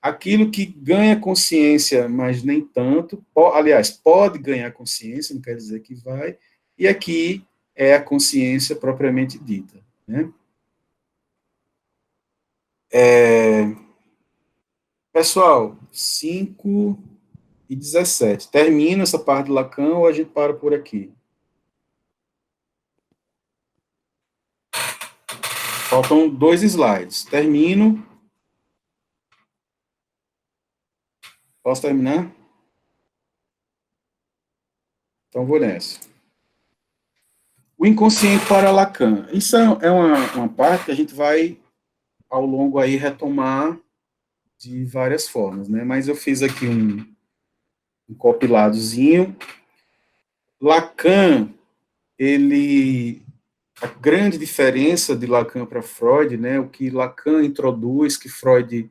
aquilo que ganha consciência, mas nem tanto, aliás, pode ganhar consciência, não quer dizer que vai, e aqui é a consciência propriamente dita, né? Pessoal, 5:17. Termina essa parte do Lacan ou a gente para por aqui? Faltam 2 slides. Termino. Posso terminar? Então vou nessa. O inconsciente para Lacan. Isso é uma parte que a gente vai, ao longo aí, retomar de várias formas, né? Mas eu fiz aqui um compiladozinho. Lacan, a grande diferença de Lacan para Freud, né? O que Lacan introduz, que Freud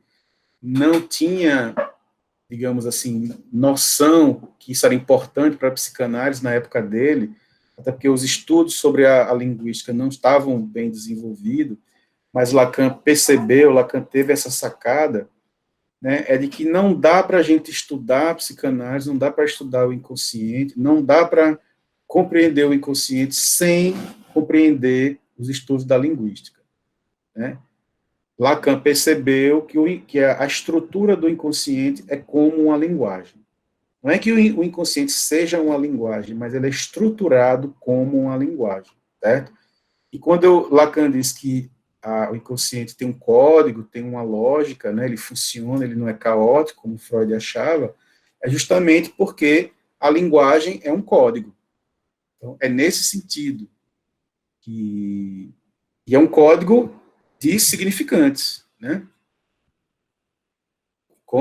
não tinha, digamos assim, noção que isso era importante para a psicanálise na época dele, até porque os estudos sobre a linguística não estavam bem desenvolvidos, mas Lacan percebeu, Lacan teve essa sacada, né, é de que não dá para a gente estudar a psicanálise, não dá para estudar o inconsciente, não dá para compreender o inconsciente sem compreender os estudos da linguística, né? Lacan percebeu que a estrutura do inconsciente é como uma linguagem. Não é que o inconsciente seja uma linguagem, mas ele é estruturado como uma linguagem, certo? E quando Lacan diz que o inconsciente tem um código, tem uma lógica, né, ele funciona, ele não é caótico, como Freud achava, é justamente porque a linguagem é um código. Então, é nesse sentido que e é um código de significantes, né,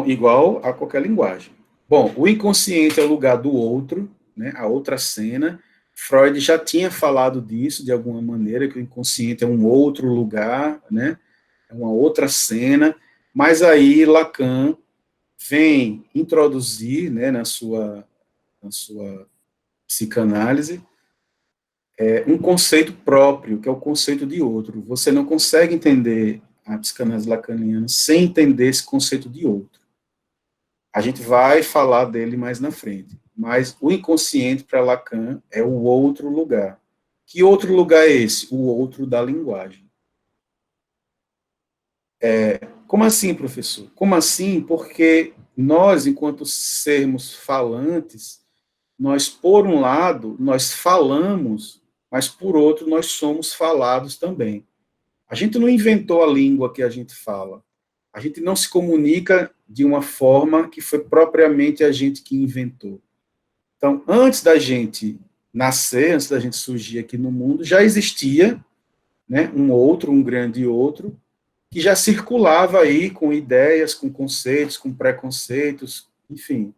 igual a qualquer linguagem. Bom, o inconsciente é o lugar do outro, né, a outra cena. Freud já tinha falado disso de alguma maneira, que o inconsciente é um outro lugar, né, é uma outra cena, mas aí Lacan vem introduzir, né, na sua psicanálise, um conceito próprio, que é o conceito de outro. Você não consegue entender a psicanálise lacaniana sem entender esse conceito de outro. A gente vai falar dele mais na frente. Mas o inconsciente para Lacan é o outro lugar. Que outro lugar é esse? O outro da linguagem. Como assim, professor? Como assim? Porque nós, enquanto sermos falantes, nós, por um lado, nós falamos, mas, por outro, nós somos falados também. A gente não inventou a língua que a gente fala. A gente não se comunica de uma forma que foi propriamente a gente que inventou. Então, antes da gente nascer, antes da gente surgir aqui no mundo, já existia, né, um grande outro, que já circulava aí com ideias, com conceitos, com preconceitos, enfim,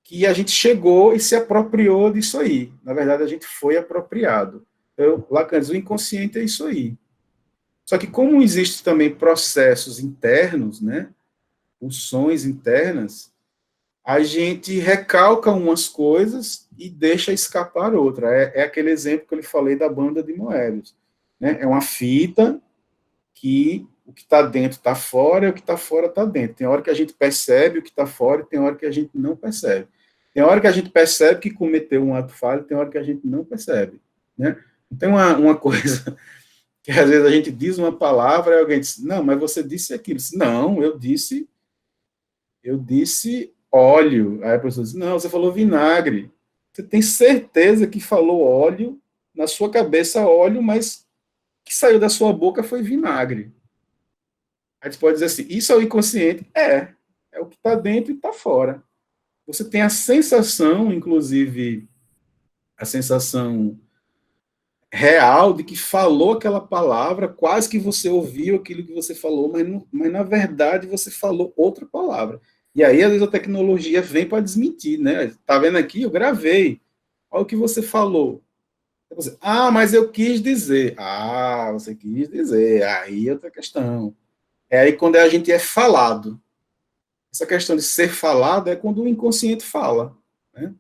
que a gente chegou e se apropriou disso aí. Na verdade, a gente foi apropriado. Lacan diz, o inconsciente é isso aí. Só que como existem também processos internos, né, pulsões internas, a gente recalca umas coisas e deixa escapar outra. É aquele exemplo que eu lhe falei da banda de Moebius. Né? É uma fita que o que está dentro está fora e o que está fora está dentro. Tem hora que a gente percebe o que está fora e tem hora que a gente não percebe. Tem hora que a gente percebe que cometeu um ato falho, tem hora que a gente não percebe. Né? Então, uma coisa que às vezes a gente diz uma palavra e alguém diz, não, mas você disse aquilo. Não, eu disse óleo. Aí a pessoa diz, não, você falou vinagre. Você tem certeza que falou óleo, na sua cabeça óleo, mas que saiu da sua boca foi vinagre. Aí você pode dizer assim, isso é o inconsciente? É o que está dentro e está fora. Você tem a sensação, inclusive, a sensação real de que falou aquela palavra, quase que você ouviu aquilo que você falou, mas na verdade você falou outra palavra. E aí, às vezes, a tecnologia vem para desmentir, né? Tá vendo aqui? Eu gravei. Olha o que você falou. Você, mas eu quis dizer. Você quis dizer. Aí é outra questão. É aí quando a gente é falado. Essa questão de ser falado é quando o inconsciente fala. Né?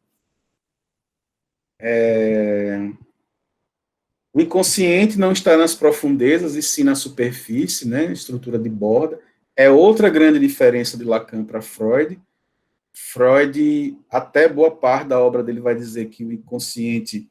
O inconsciente não está nas profundezas, e sim na superfície, né? Estrutura de borda. É outra grande diferença de Lacan para Freud. Freud, até boa parte da obra dele vai dizer que o inconsciente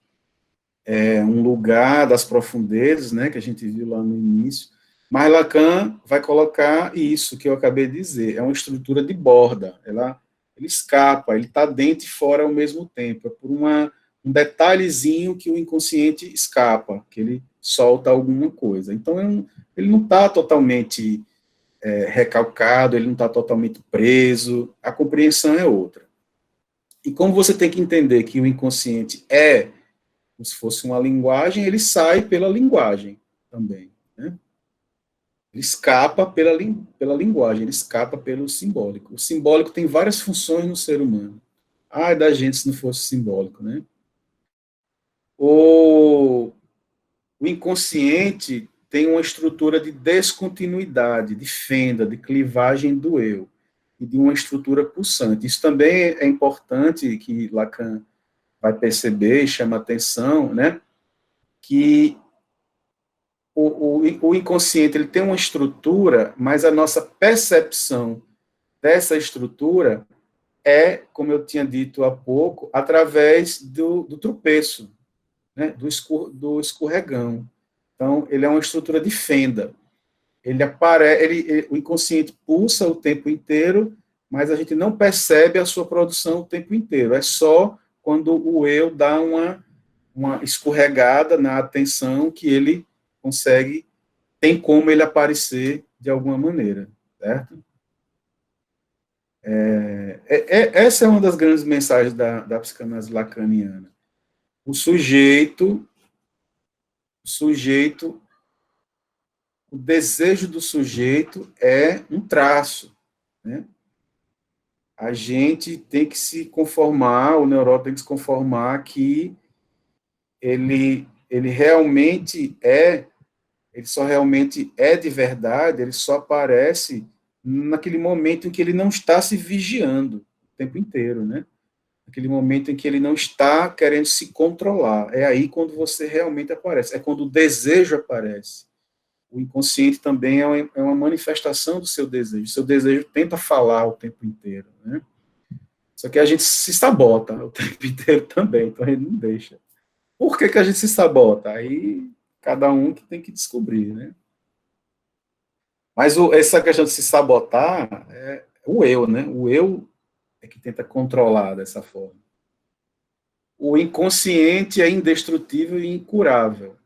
é um lugar das profundezas, né, que a gente viu lá no início, mas Lacan vai colocar isso que eu acabei de dizer, é uma estrutura de borda, ele escapa, ele está dentro e fora ao mesmo tempo, é por um detalhezinho que o inconsciente escapa, que ele solta alguma coisa. Então, ele não está totalmente recalcado, ele não está totalmente preso, a compreensão é outra. E como você tem que entender que o inconsciente é como se fosse uma linguagem, ele sai pela linguagem também. Né? Ele escapa pela linguagem, ele escapa pelo simbólico. O simbólico tem várias funções no ser humano. Da gente se não fosse simbólico. Né? O inconsciente tem uma estrutura de descontinuidade, de fenda, de clivagem do eu, e de uma estrutura pulsante. Isso também é importante que Lacan vai perceber e chama atenção, né, que o inconsciente ele tem uma estrutura, mas a nossa percepção dessa estrutura é, como eu tinha dito há pouco, através do tropeço, né, do escorregão. Então, ele é uma estrutura de fenda. O inconsciente pulsa o tempo inteiro, mas a gente não percebe a sua produção o tempo inteiro. É só quando o eu dá uma escorregada na atenção que ele tem como ele aparecer de alguma maneira, certo? Essa é uma das grandes mensagens da psicanálise lacaniana. O sujeito, o desejo do sujeito é um traço, né? A gente tem que se conformar, o neurótico tem que se conformar que ele realmente ele só realmente é de verdade, ele só aparece naquele momento em que ele não está se vigiando o tempo inteiro, né? Naquele momento em que ele não está querendo se controlar. É aí quando você realmente aparece, é quando o desejo aparece. O inconsciente também é uma manifestação do seu desejo. O seu desejo tenta falar o tempo inteiro, né? Só que a gente se sabota o tempo inteiro também, então a gente não deixa. Por que a gente se sabota? Aí cada um que tem que descobrir, né? Mas essa questão de se sabotar é o eu, né? O eu é que tenta controlar dessa forma. O inconsciente é indestrutível e incurável.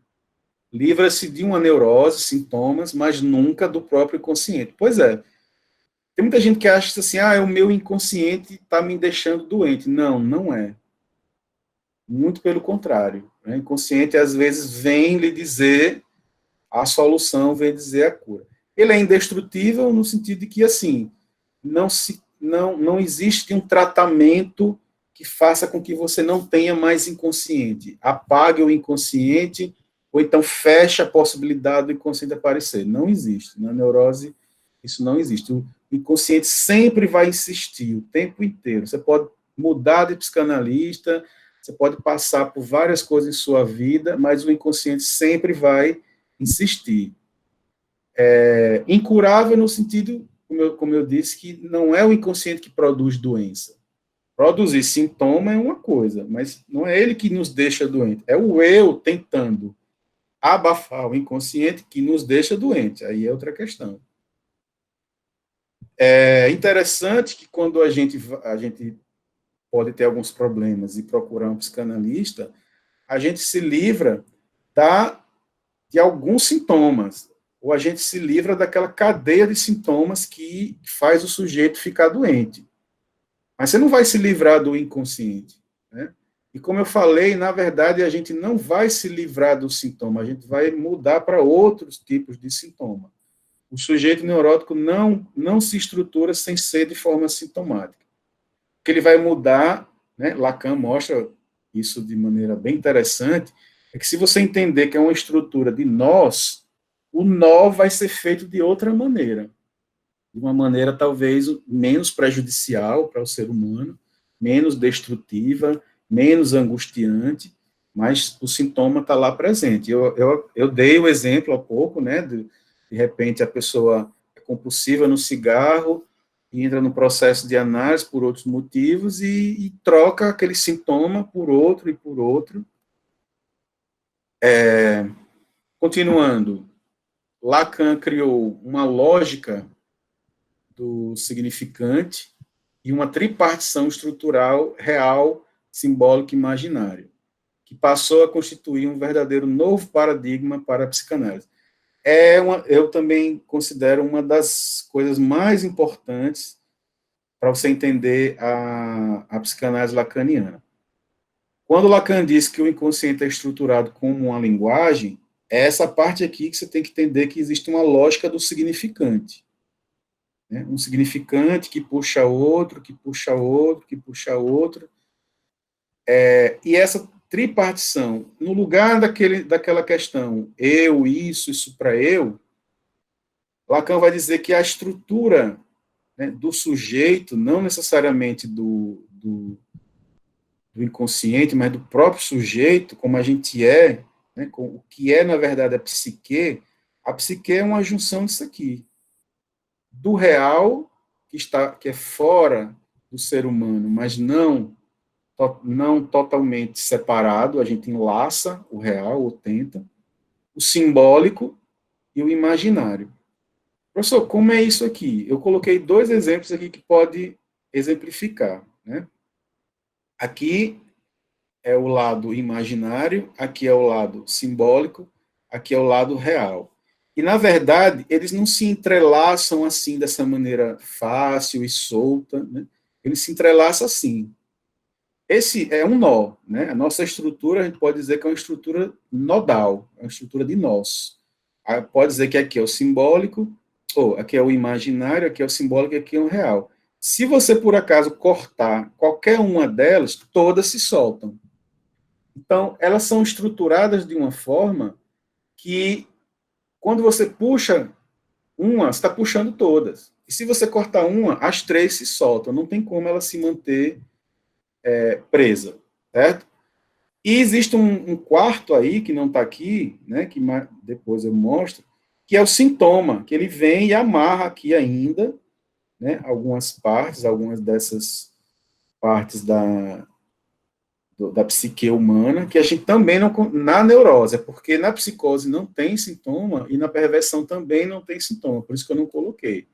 Livra-se de uma neurose, sintomas, mas nunca do próprio inconsciente. Pois é, Tem muita gente que acha assim, o meu inconsciente está me deixando doente. Não, não é. Muito pelo contrário. Né? O inconsciente, às vezes, vem lhe dizer a solução, vem dizer a cura. Ele é indestrutível no sentido de que, assim, não existe um tratamento que faça com que você não tenha mais inconsciente. Apague o inconsciente, ou então feche a possibilidade do inconsciente aparecer. Não existe. Na neurose, isso não existe. O inconsciente sempre vai insistir o tempo inteiro. Você pode mudar de psicanalista, você pode passar por várias coisas em sua vida, mas o inconsciente sempre vai insistir. Incurável no sentido, como eu disse, que não é o inconsciente que produz doença. Produzir sintoma é uma coisa, mas não é ele que nos deixa doente, é o eu tentando abafar o inconsciente que nos deixa doente, aí é outra questão. É interessante que quando a gente pode ter alguns problemas e procurar um psicanalista, a gente se livra de alguns sintomas, ou a gente se livra daquela cadeia de sintomas que faz o sujeito ficar doente. Mas você não vai se livrar do inconsciente, né? E como eu falei, na verdade, a gente não vai se livrar do sintoma, a gente vai mudar para outros tipos de sintoma. O sujeito neurótico não se estrutura sem ser de forma sintomática. O que ele vai mudar, né, Lacan mostra isso de maneira bem interessante, é que se você entender que é uma estrutura de nós, o nó vai ser feito de outra maneira. De uma maneira talvez menos prejudicial para o ser humano, menos destrutiva, menos angustiante, mas o sintoma está lá presente. Eu dei o exemplo há pouco, né, de repente a pessoa é compulsiva no cigarro, entra no processo de análise por outros motivos e troca aquele sintoma por outro e por outro. Continuando, Lacan criou uma lógica do significante e uma tripartição estrutural real, simbólico e imaginário, que passou a constituir um verdadeiro novo paradigma para a psicanálise. Eu também considero uma das coisas mais importantes para você entender a psicanálise lacaniana. Quando Lacan diz que o inconsciente é estruturado como uma linguagem, é essa parte aqui que você tem que entender que existe uma lógica do significante. Né? Um significante que puxa outro, que puxa outro, que puxa outro. E essa tripartição, no lugar daquela questão eu, isso para eu, Lacan vai dizer que a estrutura, né, do sujeito, não necessariamente do inconsciente, mas do próprio sujeito, como a gente é, né, o que é, na verdade, a psique é uma junção disso aqui. Do real, que é fora do ser humano, mas não totalmente separado, a gente enlaça o real, ou tenta, o simbólico e o imaginário. Professor, como é isso aqui? Eu coloquei 2 exemplos aqui que pode exemplificar, né? Aqui é o lado imaginário, aqui é o lado simbólico, aqui é o lado real. E, na verdade, eles não se entrelaçam assim, dessa maneira fácil e solta, né? Eles se entrelaçam assim. Esse é um nó, né? A nossa estrutura, a gente pode dizer que é uma estrutura nodal, é uma estrutura de nós. Pode dizer que aqui é o simbólico, ou aqui é o imaginário, aqui é o simbólico e aqui é o real. Se você, por acaso, cortar qualquer uma delas, todas se soltam. Então, elas são estruturadas de uma forma que, quando você puxa uma, você está puxando todas. E se você cortar uma, as 3 se soltam. Não tem como ela se manter presa, certo? E existe um quarto aí, que não está aqui, né, que depois eu mostro, que é o sintoma, que ele vem e amarra aqui ainda, né, algumas dessas partes da psique humana, que a gente também não, na neurose, porque na psicose não tem sintoma, e na perversão também não tem sintoma, por isso que eu não coloquei.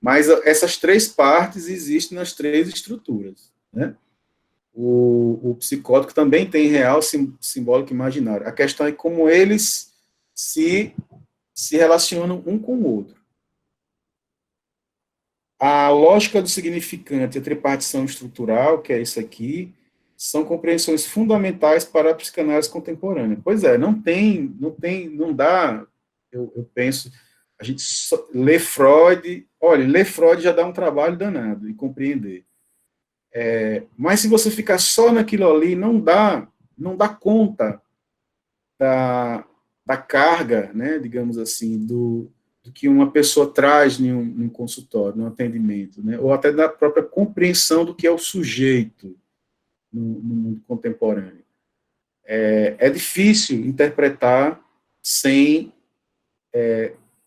Mas essas 3 partes existem nas 3 estruturas, né? O psicótico também tem real, simbólico e imaginário. A questão é como eles se relacionam um com o outro. A lógica do significante e a tripartição estrutural, que é isso aqui, são compreensões fundamentais para a psicanálise contemporânea. Pois é, não dá, eu penso, a gente lê Freud, olha, ler Freud já dá um trabalho danado de compreender. Mas se você ficar só naquilo ali, não dá conta da carga, né, digamos assim, do que uma pessoa traz em um consultório, num atendimento, né, ou até da própria compreensão do que é o sujeito no mundo contemporâneo. É difícil interpretar sem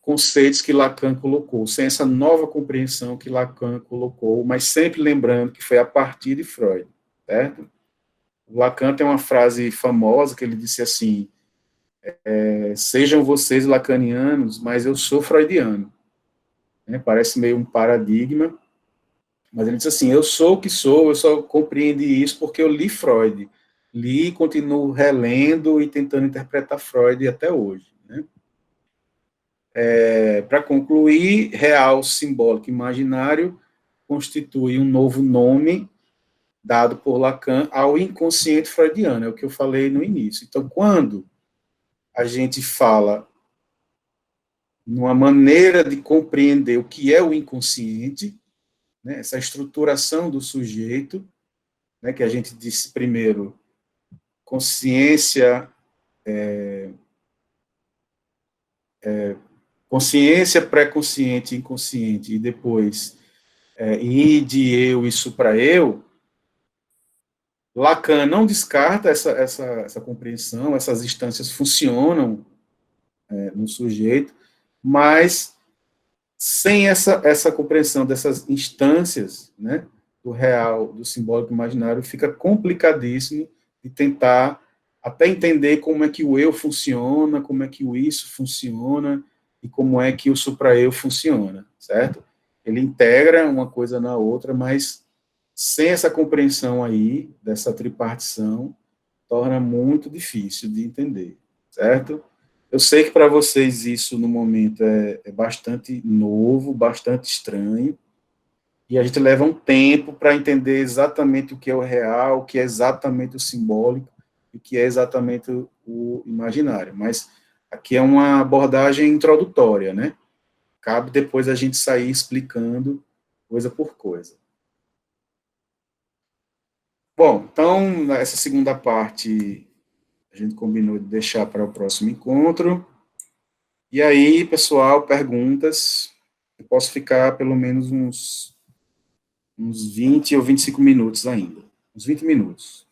conceitos que Lacan colocou, sem essa nova compreensão que Lacan colocou, mas sempre lembrando que foi a partir de Freud, certo? O Lacan tem uma frase famosa que ele disse assim: sejam vocês lacanianos, mas eu sou freudiano. Né? Parece meio um paradigma, mas ele disse assim: eu sou o que sou, eu só compreendi isso porque eu li Freud. Li e continuo relendo e tentando interpretar Freud até hoje. Né? Para concluir, real, simbólico, imaginário constitui um novo nome dado por Lacan ao inconsciente freudiano, é o que eu falei no início. Então, quando a gente fala numa maneira de compreender o que é o inconsciente, né, essa estruturação do sujeito, né, que a gente disse primeiro, consciência, consciência pré-consciente e inconsciente, e depois id, eu e supra-eu, Lacan não descarta essa compreensão, essas instâncias funcionam no sujeito, mas sem essa compreensão dessas instâncias, né, do real, do simbólico imaginário, fica complicadíssimo de tentar até entender como é que o eu funciona, como é que o isso funciona e como é que o supra-eu funciona, certo? Ele integra uma coisa na outra, mas sem essa compreensão aí, dessa tripartição, torna muito difícil de entender, certo? Eu sei que para vocês isso no momento é bastante novo, bastante estranho, e a gente leva um tempo para entender exatamente o que é o real, o que é exatamente o simbólico, e o que é exatamente o imaginário. Mas aqui é uma abordagem introdutória, né? Cabe depois a gente sair explicando coisa por coisa. Bom, então, essa segunda parte a gente combinou de deixar para o próximo encontro. E aí, pessoal, perguntas. Eu posso ficar pelo menos uns 20 ou 25 minutos ainda. Uns 20 minutos.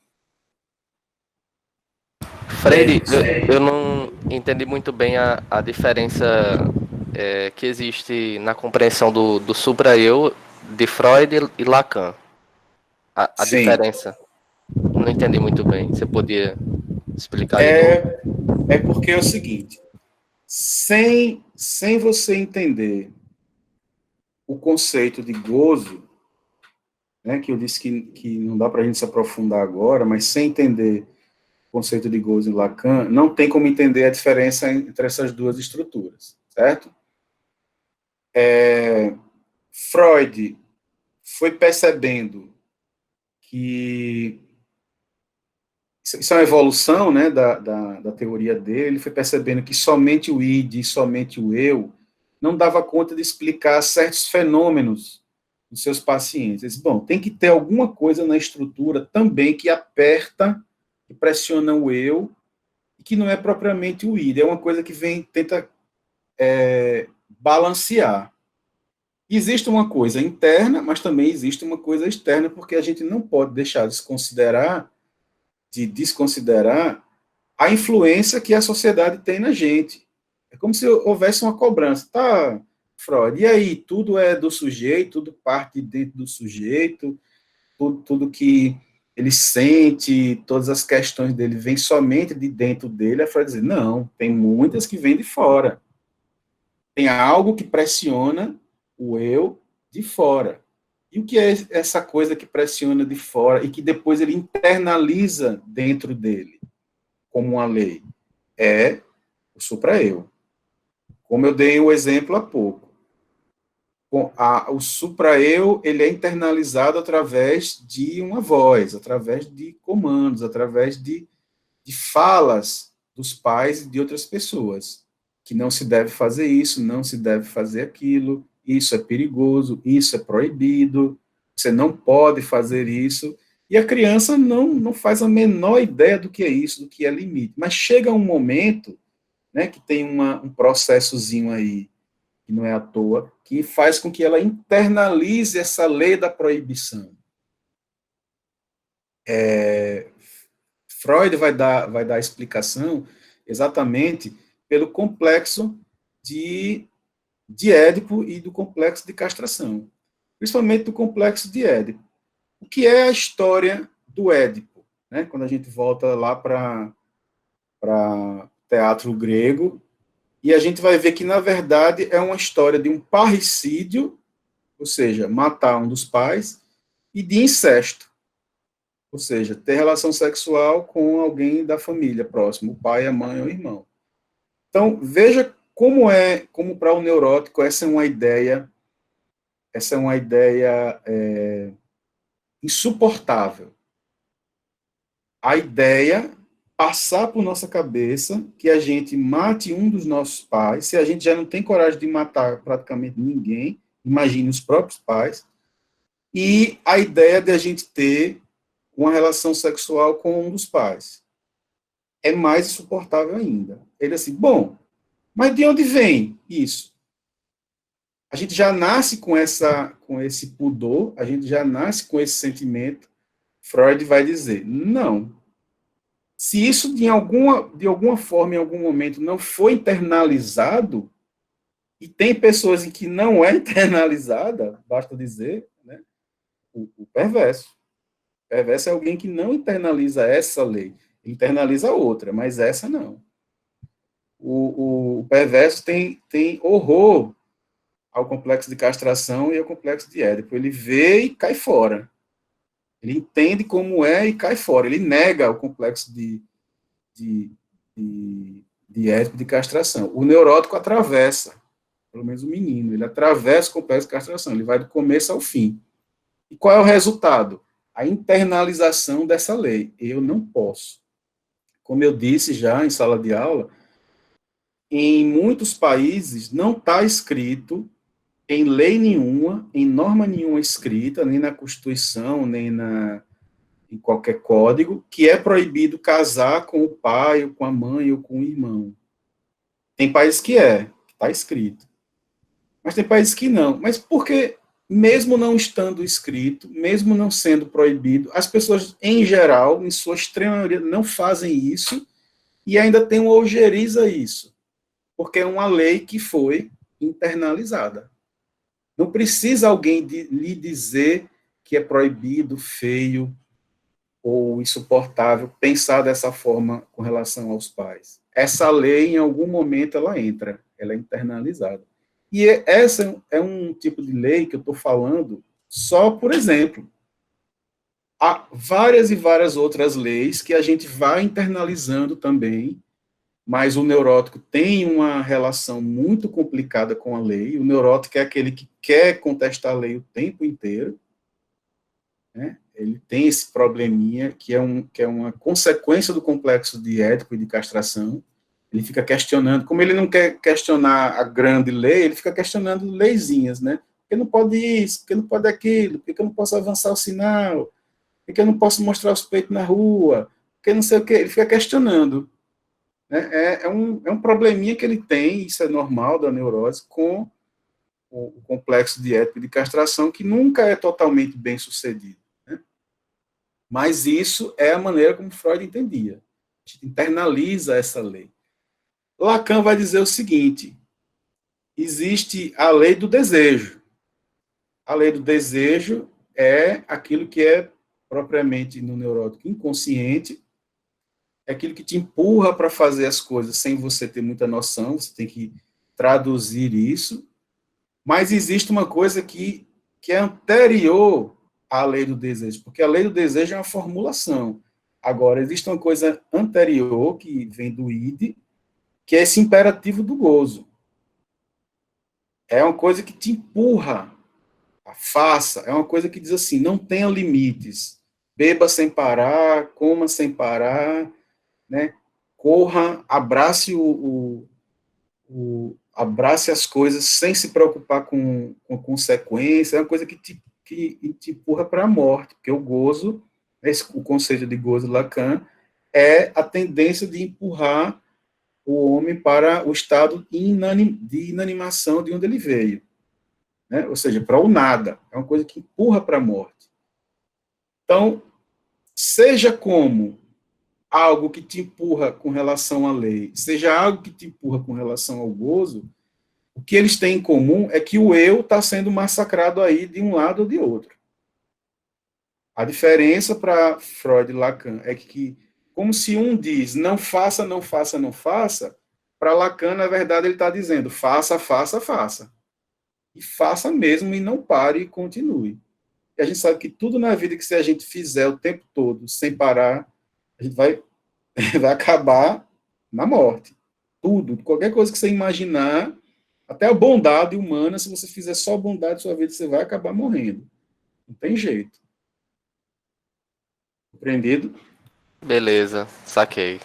Freire, eu não entendi muito bem a diferença que existe na compreensão do supra-eu de Freud e Lacan. A Sim. diferença. Não entendi muito bem. Você podia explicar de novo? É porque é o seguinte, sem você entender o conceito de gozo, né, que eu disse que não dá para a gente se aprofundar agora, mas sem entender o conceito de gozo em Lacan, não tem como entender a diferença entre essas duas estruturas, certo? Freud foi percebendo que isso é uma evolução, né, da teoria dele, ele foi percebendo que somente o id, somente o eu, não dava conta de explicar certos fenômenos dos seus pacientes. Ele disse, bom, tem que ter alguma coisa na estrutura também que aperta, que pressiona o eu, e que não é propriamente o id, é uma coisa que tenta balancear. Existe uma coisa interna, mas também existe uma coisa externa, porque a gente não pode deixar de desconsiderar a influência que a sociedade tem na gente. É como se houvesse uma cobrança. Tá, Freud, e aí? Tudo é do sujeito, tudo parte dentro do sujeito, tudo que ele sente, todas as questões dele vêm somente de dentro dele. É Freud dizer, não, tem muitas que vêm de fora. Tem algo que pressiona o eu de fora. E o que é essa coisa que pressiona de fora e que depois ele internaliza dentro dele, como uma lei? É o supra-eu. Como eu dei o exemplo há pouco. O supra-eu, ele é internalizado através de uma voz, através de comandos, através de falas dos pais e de outras pessoas, que não se deve fazer isso, não se deve fazer aquilo, isso é perigoso, isso é proibido, você não pode fazer isso, e a criança não faz a menor ideia do que é isso, do que é limite, mas chega um momento, né, que tem um processozinho aí, que não é à toa, que faz com que ela internalize essa lei da proibição. Freud vai dar a explicação exatamente pelo complexo de Édipo e do complexo de castração, principalmente do complexo de Édipo. O que é a história do Édipo? Né? Quando a gente volta lá para teatro grego, e a gente vai ver que, na verdade, é uma história de um parricídio, ou seja, matar um dos pais, e de incesto, ou seja, ter relação sexual com alguém da família próximo, o pai, a mãe ou o irmão. Então, veja como para o neurótico essa é uma ideia insuportável. A ideia passar por nossa cabeça que a gente mate um dos nossos pais, se a gente já não tem coragem de matar praticamente ninguém, imagine os próprios pais, e a ideia de a gente ter uma relação sexual com um dos pais. É mais insuportável ainda. Ele assim, bom, mas de onde vem isso? A gente já nasce com esse pudor, a gente já nasce com esse sentimento. Freud vai dizer, não. Se isso de alguma forma, em algum momento, não foi internalizado, e tem pessoas em que não é internalizada, basta dizer, né, o perverso. O perverso é alguém que não internaliza essa lei, internaliza outra, mas essa não. O perverso tem horror ao complexo de castração e ao complexo de Édipo. Ele vê e cai fora. Ele entende como é e cai fora. Ele nega o complexo de, de Édipo de castração. O neurótico atravessa, pelo menos o menino, ele atravessa o complexo de castração, ele vai do começo ao fim. E qual é o resultado? A internalização dessa lei. Eu não posso. Como eu disse já em sala de aula, em muitos países não está escrito em lei nenhuma, em norma nenhuma escrita, nem na Constituição, nem em qualquer código, que é proibido casar com o pai, ou com a mãe, ou com o irmão. Tem países que está escrito. Mas tem países que não. Mas por que, mesmo não estando escrito, mesmo não sendo proibido, as pessoas, em geral, em sua extrema maioria, não fazem isso e ainda tem uma ojeriza a isso? Porque é uma lei que foi internalizada. Não precisa alguém lhe dizer que é proibido, feio ou insuportável pensar dessa forma com relação aos pais. Essa lei, em algum momento, ela entra, ela é internalizada. E essa é um tipo de lei que eu estou falando só por exemplo. Há várias e várias outras leis que a gente vai internalizando também, mas o neurótico tem uma relação muito complicada com a lei. O neurótico é aquele que quer contestar a lei o tempo inteiro, né? Ele tem esse probleminha que é uma consequência do complexo de Édipo e de castração. Ele fica questionando, como ele não quer questionar a grande lei, ele fica questionando leizinhas, né? Por que não pode isso? Por que não pode aquilo? Por que eu não posso avançar o sinal? Por que eu não posso mostrar os peitos na rua? Por que não sei o quê? Ele fica questionando. Né? É um probleminha que ele tem, isso é normal da neurose, com o complexo de Édipo e de castração, que nunca é totalmente bem sucedido. Né? Mas isso é a maneira como Freud entendia. A gente internaliza essa lei. Lacan vai dizer o seguinte: existe a lei do desejo. A lei do desejo é aquilo que é propriamente no neurótico inconsciente, é aquilo que te empurra para fazer as coisas sem você ter muita noção, você tem que traduzir isso, mas existe uma coisa que é anterior à lei do desejo, porque a lei do desejo é uma formulação. Agora, existe uma coisa anterior, que vem do id, que é esse imperativo do gozo. é uma coisa que te empurra, faça, é uma coisa que diz assim, não tenha limites, beba sem parar, coma sem parar, né? Corra, abrace abrace as coisas sem se preocupar com consequência, é uma coisa que te empurra para a morte, porque o gozo, o conceito de gozo de Lacan, é a tendência de empurrar o homem para o estado de inanimação de onde ele veio, né? Ou seja, para o nada, é uma coisa que empurra para a morte. Então, seja como algo que te empurra com relação à lei, seja algo que te empurra com relação ao gozo, o que eles têm em comum é que o eu está sendo massacrado aí de um lado ou de outro. A diferença para Freud e Lacan é que, como se um diz não faça, não faça, não faça, para Lacan, na verdade, ele está dizendo faça, faça, faça. E faça mesmo e não pare e continue. E a gente sabe que tudo na vida que se a gente fizer o tempo todo, sem parar, a gente vai acabar na morte. Tudo, qualquer coisa que você imaginar, até a bondade humana, se você fizer só bondade na sua vida, você vai acabar morrendo. Não tem jeito. Compreendido? Beleza, saquei.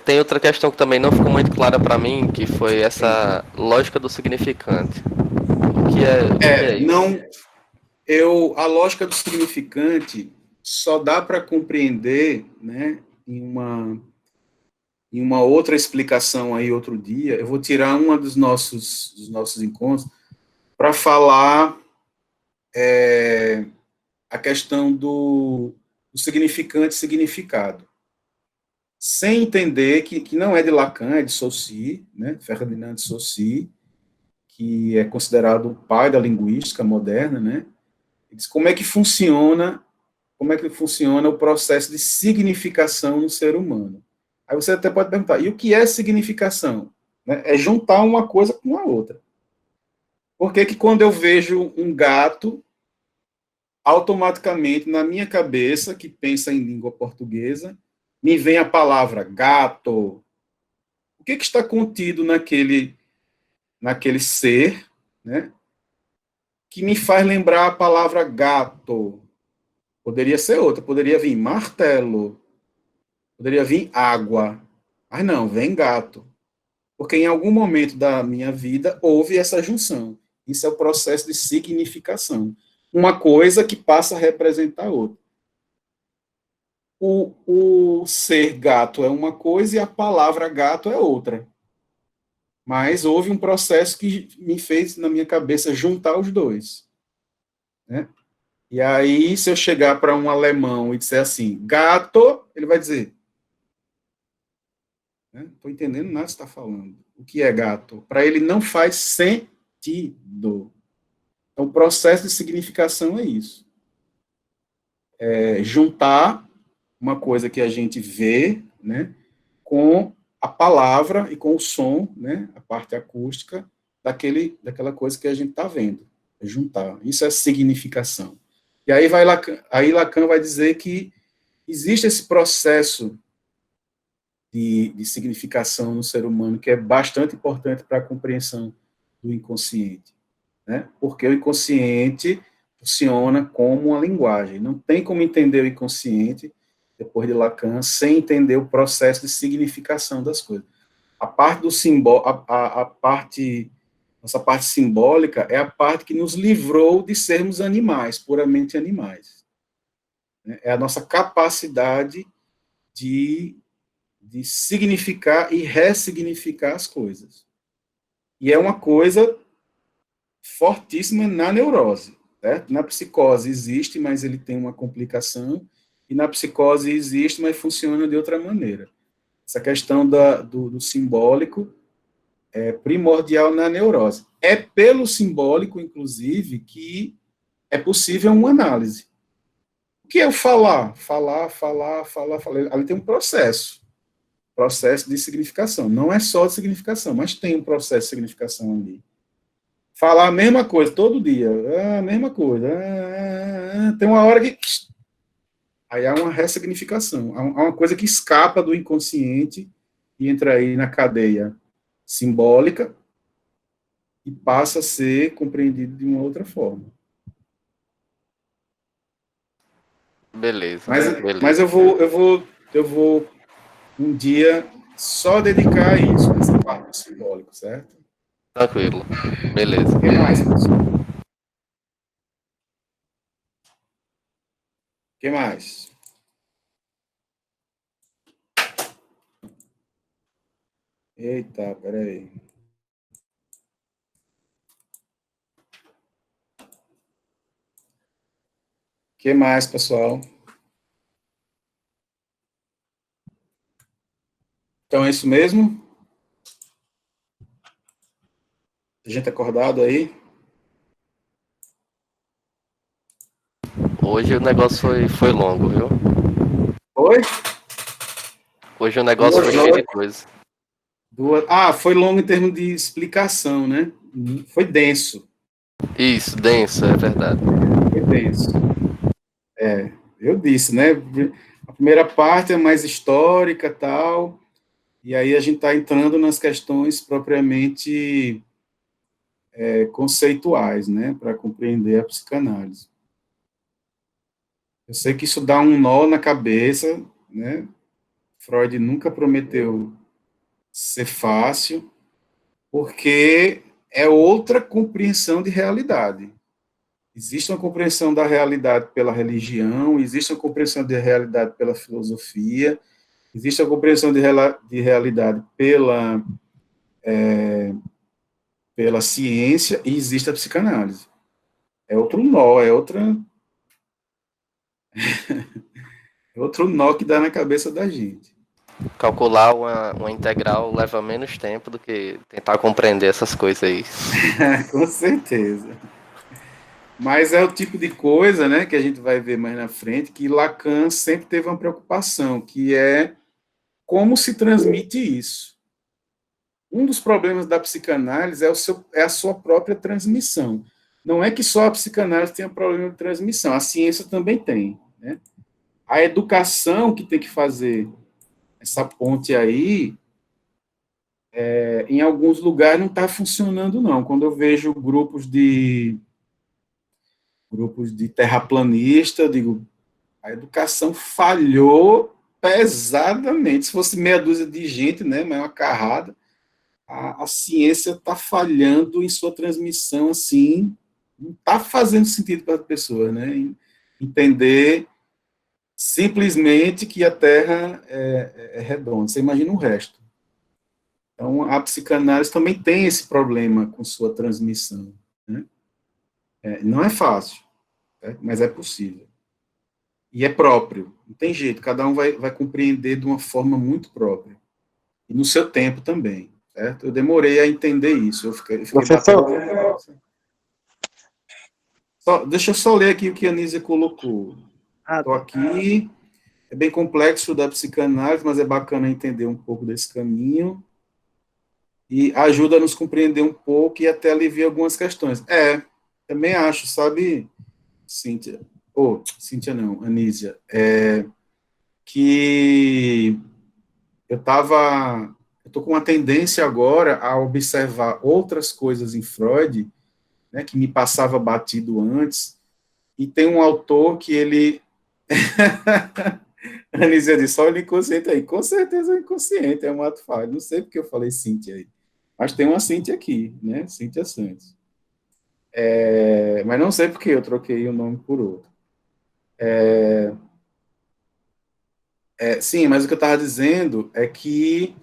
Tem outra questão que também não ficou muito clara para mim, que foi Sim. essa lógica do significante. O que é isso? Não, a lógica do significante só dá para compreender, né, em uma outra explicação aí outro dia. Eu vou tirar uma dos nossos encontros para falar a questão do significante e significado. Sem entender que não é de Lacan, é de Saussure, né, Ferdinand de Saussure, que é considerado o pai da linguística moderna, né? Ele diz como é que funciona o processo de significação no ser humano. Aí você até pode perguntar, e o que é significação? Né? É juntar uma coisa com a outra. Por que quando eu vejo um gato, automaticamente na minha cabeça, que pensa em língua portuguesa, me vem a palavra gato? O que está contido naquele ser, né, que me faz lembrar a palavra gato? Poderia ser outra, poderia vir martelo, poderia vir água, mas não, vem gato. Porque em algum momento da minha vida houve essa junção. Isso é o processo de significação. Uma coisa que passa a representar outra. O ser gato é uma coisa e a palavra gato é outra. Mas houve um processo que me fez, na minha cabeça, juntar os dois. Né? E aí, se eu chegar para um alemão e disser assim, gato, ele vai dizer, né? Não estou entendendo nada que você está falando. O que é gato? Para ele não faz sentido. Então, o processo de significação é isso. É juntar uma coisa que a gente vê, né, com a palavra e com o som, né, a parte acústica daquela coisa que a gente está vendo. É juntar. Isso é significação. E aí Lacan vai dizer que existe esse processo de significação no ser humano que é bastante importante para a compreensão do inconsciente, né? Porque o inconsciente funciona como uma linguagem. Não tem como entender o inconsciente, depois de Lacan, sem entender o processo de significação das coisas. A parte do nossa parte simbólica é a parte que nos livrou de sermos animais, puramente animais. É a nossa capacidade de significar e ressignificar as coisas. E é uma coisa fortíssima na neurose. Certo? Na psicose existe, mas ele tem uma complicação, e na psicose existe, mas funciona de outra maneira. Essa questão do simbólico é primordial na neurose. É pelo simbólico, inclusive, que é possível uma análise. O que é o falar? Falar. Ali tem um processo de significação. Não é só de significação, mas tem um processo de significação ali. Falar a mesma coisa todo dia, a mesma coisa. Tem uma hora que aí há uma ressignificação, há uma coisa que escapa do inconsciente e entra aí na cadeia simbólica, e passa a ser compreendido de uma outra forma. Beleza, Mas beleza. eu vou um dia só dedicar a isso, essa parte do simbólico, certo? Tranquilo. Beleza. O que mais, pessoal? O que mais? Eita, peraí. O que mais, pessoal? Então é isso mesmo? A gente acordado aí? Hoje o negócio foi longo, viu? Oi? Hoje o negócio foi 2 cheio de horas. coisa. Foi longo em termos de explicação, né? Foi denso. Isso, denso, é verdade. Foi denso. Eu disse, né? A primeira parte é mais histórica, tal, e aí a gente está entrando nas questões propriamente conceituais, né? Para compreender a psicanálise. Eu sei que isso dá um nó na cabeça, né? Freud nunca prometeu ser fácil, porque é outra compreensão de realidade. Existe uma compreensão da realidade pela religião, existe uma compreensão da realidade pela filosofia, existe a compreensão de realidade pela ciência e existe a psicanálise. É outro nó, é outro nó que dá na cabeça da gente. Calcular uma integral leva menos tempo do que tentar compreender essas coisas aí. Com certeza. Mas é o tipo de coisa, né, que a gente vai ver mais na frente, que Lacan sempre teve uma preocupação, que é como se transmite isso. Um dos problemas da psicanálise é a sua própria transmissão. Não é que só a psicanálise tenha problema de transmissão, a ciência também tem, né? A educação que tem que fazer essa ponte aí, em alguns lugares não está funcionando, não. Quando eu vejo grupos de terraplanista, eu digo, a educação falhou pesadamente. Se fosse meia dúzia de gente, né, mas uma carrada, a ciência está falhando em sua transmissão, assim, não está fazendo sentido para as pessoas, né? Entender simplesmente que a Terra é redonda. Você imagina o resto. Então, a psicanálise também tem esse problema com sua transmissão, né? Não é fácil, né? Mas é possível. E é próprio, não tem jeito, cada um vai compreender de uma forma muito própria. E no seu tempo também, certo? Eu demorei a entender isso, eu fiquei batendo Professor, na cabeça. Deixa eu só ler aqui o que a Anísia colocou. Estou aqui, é bem complexo da psicanálise, mas é bacana entender um pouco desse caminho e ajuda a nos compreender um pouco e até aliviar algumas questões. Também acho, sabe, Cíntia, Cíntia não, Anísia, que eu tô com uma tendência agora a observar outras coisas em Freud, né, que me passava batido antes, e tem um autor que ele a Anísia disse, olha o inconsciente aí, com certeza é inconsciente, é um ato falho, não sei porque eu falei Cíntia aí, mas tem uma Cíntia aqui, né, Cíntia Santos. Mas não sei porque eu troquei o nome por outro. Sim, mas o que eu estava dizendo é que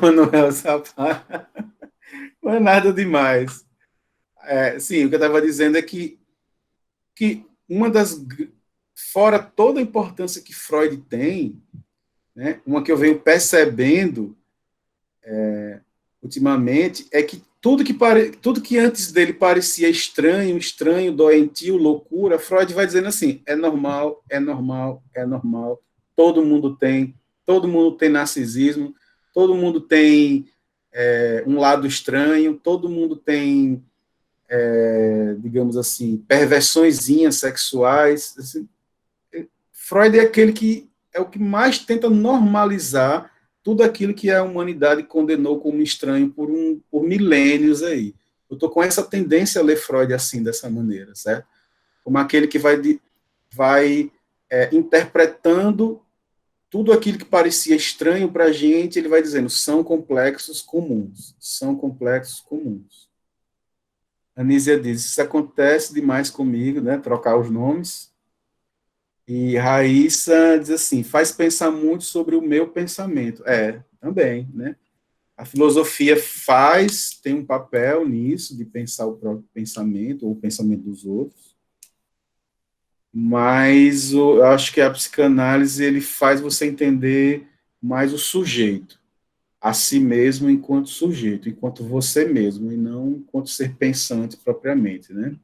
Manuel Sampaio não é nada demais. Sim, o que eu estava dizendo é que fora toda a importância que Freud tem, né, uma que eu venho percebendo ultimamente é que tudo que antes dele parecia estranho, doentio, loucura, Freud vai dizendo assim, é normal, é normal, é normal, todo mundo tem narcisismo, todo mundo tem um lado estranho, todo mundo tem, digamos assim, perversõezinhas sexuais. Assim, Freud é aquele que é o que mais tenta normalizar tudo aquilo que a humanidade condenou como estranho por por milênios aí. Eu estou com essa tendência a ler Freud assim, dessa maneira, certo? Como aquele que vai interpretando tudo aquilo que parecia estranho para a gente, ele vai dizendo, são complexos comuns, são complexos comuns. Anísia diz, isso acontece demais comigo, né, trocar os nomes. E Raíssa diz assim, faz pensar muito sobre o meu pensamento. Também, né? A filosofia tem um papel nisso, de pensar o próprio pensamento, ou o pensamento dos outros. Mas eu acho que a psicanálise ele faz você entender mais o sujeito, a si mesmo enquanto sujeito, enquanto você mesmo, e não enquanto ser pensante propriamente, né?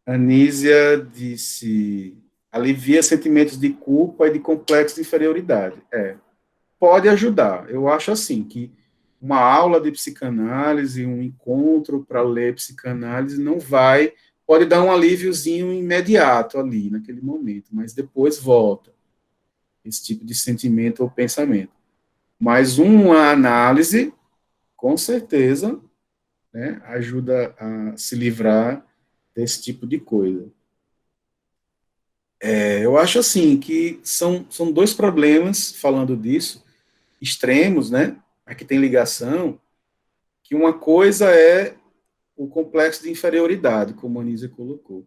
Anísia disse, alivia sentimentos de culpa e de complexo de inferioridade. Pode ajudar. Eu acho assim, que uma aula de psicanálise, um encontro para ler psicanálise pode dar um alíviozinho imediato ali, naquele momento, mas depois volta esse tipo de sentimento ou pensamento. Mas uma análise, com certeza, né, ajuda a se livrar desse tipo de coisa. Eu acho assim que são dois problemas, falando disso, extremos, né? Aqui tem ligação, que uma coisa é o complexo de inferioridade, como a Anísia colocou,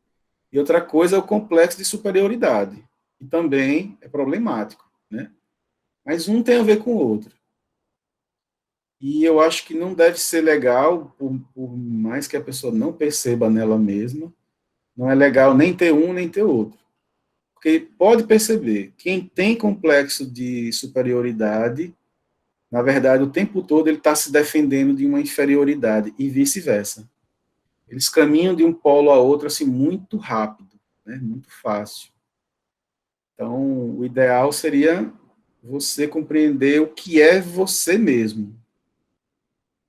e outra coisa é o complexo de superioridade, que também é problemático, né? Mas um tem a ver com o outro. E eu acho que não deve ser legal, por mais que a pessoa não perceba nela mesma, não é legal nem ter um nem ter outro. Porque pode perceber, quem tem complexo de superioridade, na verdade, o tempo todo ele está se defendendo de uma inferioridade e vice-versa. Eles caminham de um polo a outro assim muito rápido, né? Muito fácil. Então, o ideal seria você compreender o que é você mesmo.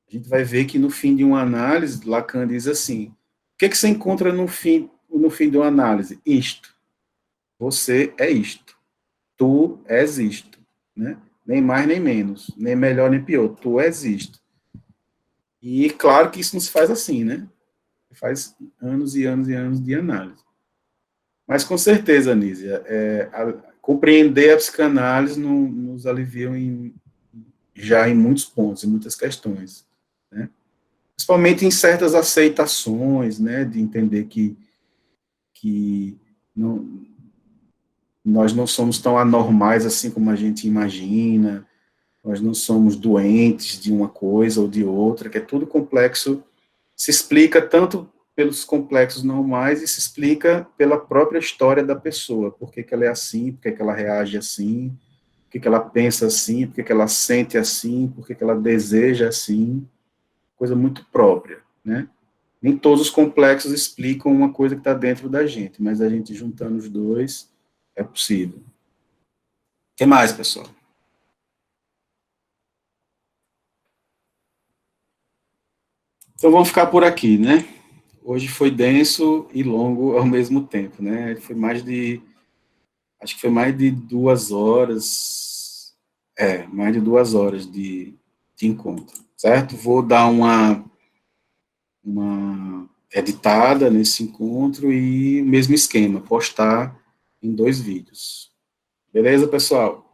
A gente vai ver que no fim de uma análise, Lacan diz assim: o que você encontra no fim de uma análise? Isto. Você é isto. Tu és isto, né? Nem mais nem menos, nem melhor nem pior. Tu és isto. E claro que isso não se faz assim, né? Faz anos e anos e anos de análise. Mas com certeza, Nízia, compreender a psicanálise nos alivia já em muitos pontos, em muitas questões, né? Principalmente em certas aceitações, né? De entender que não, nós não somos tão anormais assim como a gente imagina, nós não somos doentes de uma coisa ou de outra, que é tudo complexo, se explica tanto pelos complexos normais e se explica pela própria história da pessoa, por que ela é assim, por que ela reage assim, por que ela pensa assim, por que ela sente assim, por que ela deseja assim, coisa muito própria, né? Nem todos os complexos explicam uma coisa que está dentro da gente, mas a gente juntando os dois é possível. O que mais, pessoal? Então vamos ficar por aqui, né? Hoje foi denso e longo ao mesmo tempo, né? Acho que foi mais de 2 horas, mais de 2 horas de encontro, certo? Vou dar uma editada nesse encontro e mesmo esquema, postar em 2 vídeos. Beleza, pessoal?